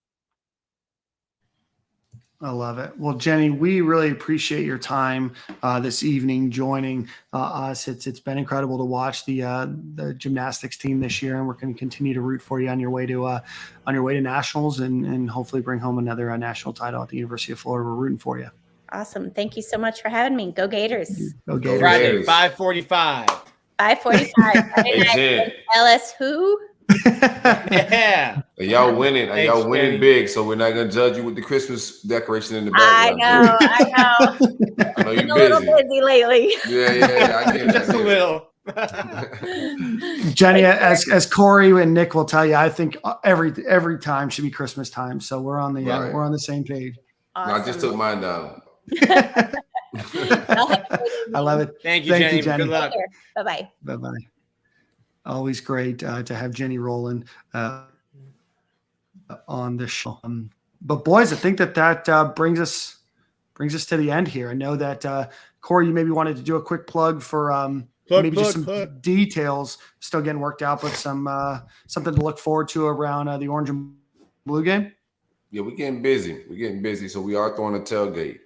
I love it. Well, Jenny, we really appreciate your time this evening joining us. It's been incredible to watch the gymnastics team this year, and we're going to continue to root for you on your way to nationals and hopefully bring home another national title at the University of Florida. We're rooting for you. Awesome. Thank you so much for having me. Go Gators. Go Gators. Friday, 5:45. 5:45. Hey, Jen. LS who? Yeah. And y'all winning. Thanks, Y'all winning Jenny. big, so we're not gonna judge you with the Christmas decoration in the I background. know. I know Been you're a little busy. busy lately. Yeah. I get it. Just a little. Jenny, as Corey and Nick will tell you, I think every time should be Christmas time. So we're on the Right. we're on the same page. No, I just took mine down. I love it. Thank you, Jenny. Good luck. Bye-bye. Bye-bye. Always great to have Jenny Rowland on the show. But boys, I think that brings us to the end here. I know that Corey, you maybe wanted to do a quick plug for some details still getting worked out, but something to look forward to around the Orange and Blue game. Yeah, we're getting busy. So we are throwing a tailgate.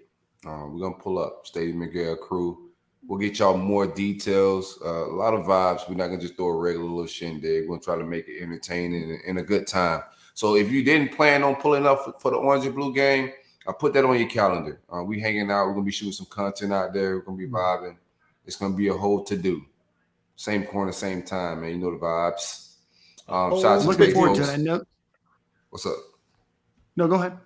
We're gonna pull up Stadium Miguel crew. We'll get y'all more details. A lot of vibes. We're not gonna just throw a regular little shindig. We're gonna try to make it entertaining and a good time. So if you didn't plan on pulling up for the Orange and Blue game, I put that on your calendar. We hanging out. We're gonna be shooting some content out there. We're gonna be vibing. It's gonna be a whole to do. Same corner, same time, man. You know the vibes. Shout out to Looking the forward folks. to it. I know. What's up? No, go ahead.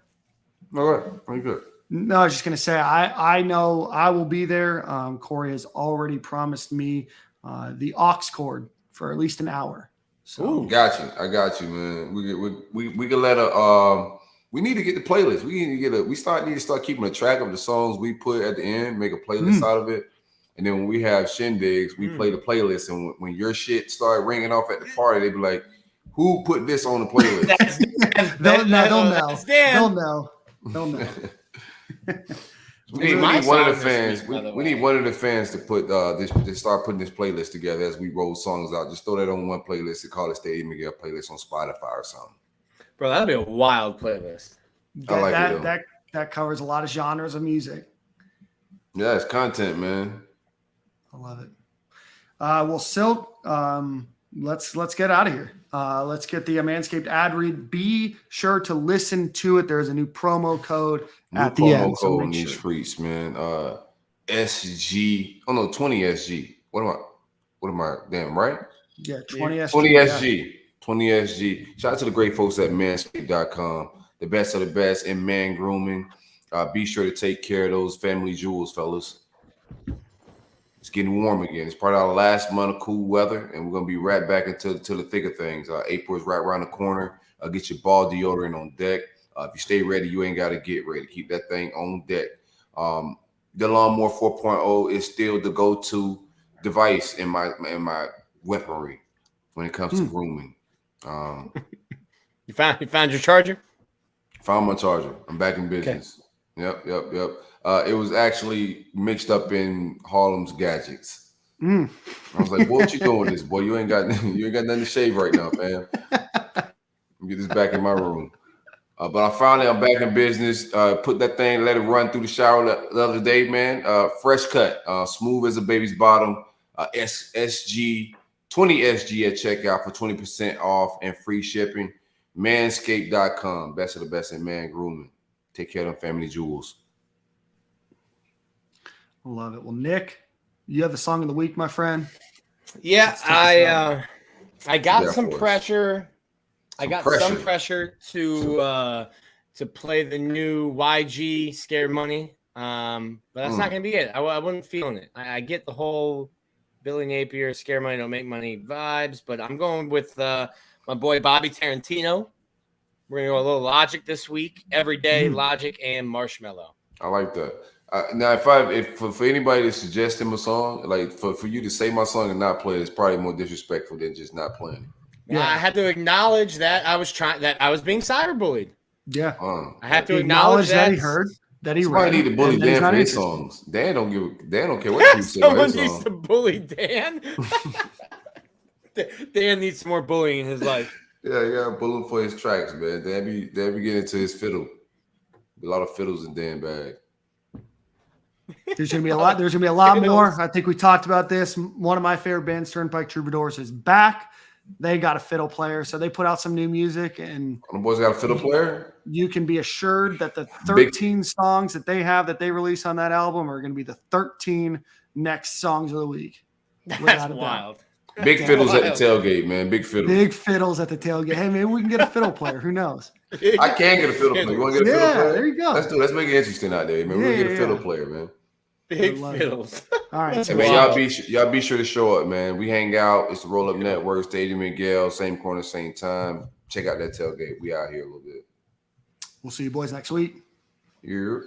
All right. Are you good? No, I was just going to say, I know I will be there. Corey has already promised me the aux cord for at least an hour. So I got you, man. We can let we need to get the playlist. We need to start keeping a track of the songs we put at the end, make a playlist out of it. And then when we have shindigs, we play the playlist. And when your shit start ringing off at the party, they be like, who put this on the playlist? They'll know. We need one of the fans. We need one of the fans to put to start putting this playlist together as we roll songs out. Just throw that on one playlist and call it Stadium Miguel playlist on Spotify or something. Bro, that'd be a wild playlist. I like it though. That covers a lot of genres of music. Yeah, it's content, man. I love it. Well, Silk, let's get out of here. Let's get the Manscaped ad read. Be sure to listen to it. There's a new promo code at the end. Code in these streets, man. SG. Oh no, 20 SG. What am I? Damn, right? Yeah, 20 SG. 20 SG. 20 SG. Shout out to the great folks at manscaped.com. The best of the best in man grooming. Be sure to take care of those family jewels, fellas. It's getting warm again. It's part of our last month of cool weather, and we're gonna be right back into the thick of things. April is right around the corner. Get your ball deodorant on deck. If you stay ready, you ain't got to get ready. Keep that thing on deck. The Lawnmower 4.0 is still the go-to device in my weaponry when it comes to grooming. You found your charger? Found my charger. I'm back in business. Okay. Yep. It was actually mixed up in Harlem's gadgets. I was like, "What you doing with this, boy? You ain't got nothing to shave right now, fam. Get this back in my room." But I'm back in business. Put that thing, let it run through the shower the other day, man. Fresh cut, smooth as a baby's bottom. SG 20 SG at checkout for 20% off and free shipping. Manscaped.com, best of the best in man grooming. Take care of them family jewels. Love it. Well, Nick, you have the song of the week, my friend. Yeah, I got some pressure. Some pressure to play the new YG Scared Money, but that's not gonna be it. I wasn't feeling it. I get the whole Billy Napier Scare Money Don't Make Money vibes, but I'm going with my boy Bobby Tarantino. We're gonna go a little Logic this week. Everyday Logic and Marshmello. I like that. Now, if for anybody to suggest him a song, like for you to say my song and not play it, it's probably more disrespectful than just not playing it. Yeah, I had to acknowledge that I was being cyberbullied. Yeah, I have to acknowledge that he heard that he somebody need to bully Dan for his songs. Dan don't care what you say about his songs. Someone needs to bully Dan. Dan needs some more bullying in his life. Yeah, bullet for his tracks, man. They'll be getting into his fiddle. A lot of fiddles in Dan bag. There's gonna be a lot. There's gonna be a lot more. I think we talked about this. One of my favorite bands, Turnpike Troubadours, is back. They got a fiddle player, so they put out some new music, and The boys got a fiddle player. you can be assured that the 13 songs that they have that they release on that album are going to be the 13 next songs of the week. That's wild. Big fiddles at the tailgate, man. Big fiddles. Big fiddles at the tailgate. Hey, maybe we can get a fiddle player. Who knows? I can get a fiddle player. You want to get a fiddle player? There you go. Let's do it. Let's make it interesting out there, man. We'll get a fiddle player, man. Big fiddles. All right. Hey, man, y'all be sure to show up, man. We hang out. It's the Roll Up Network, Stadium and Gale, same corner, same time. Check out that tailgate. We out here a little bit. We'll see you boys next week. Yeah.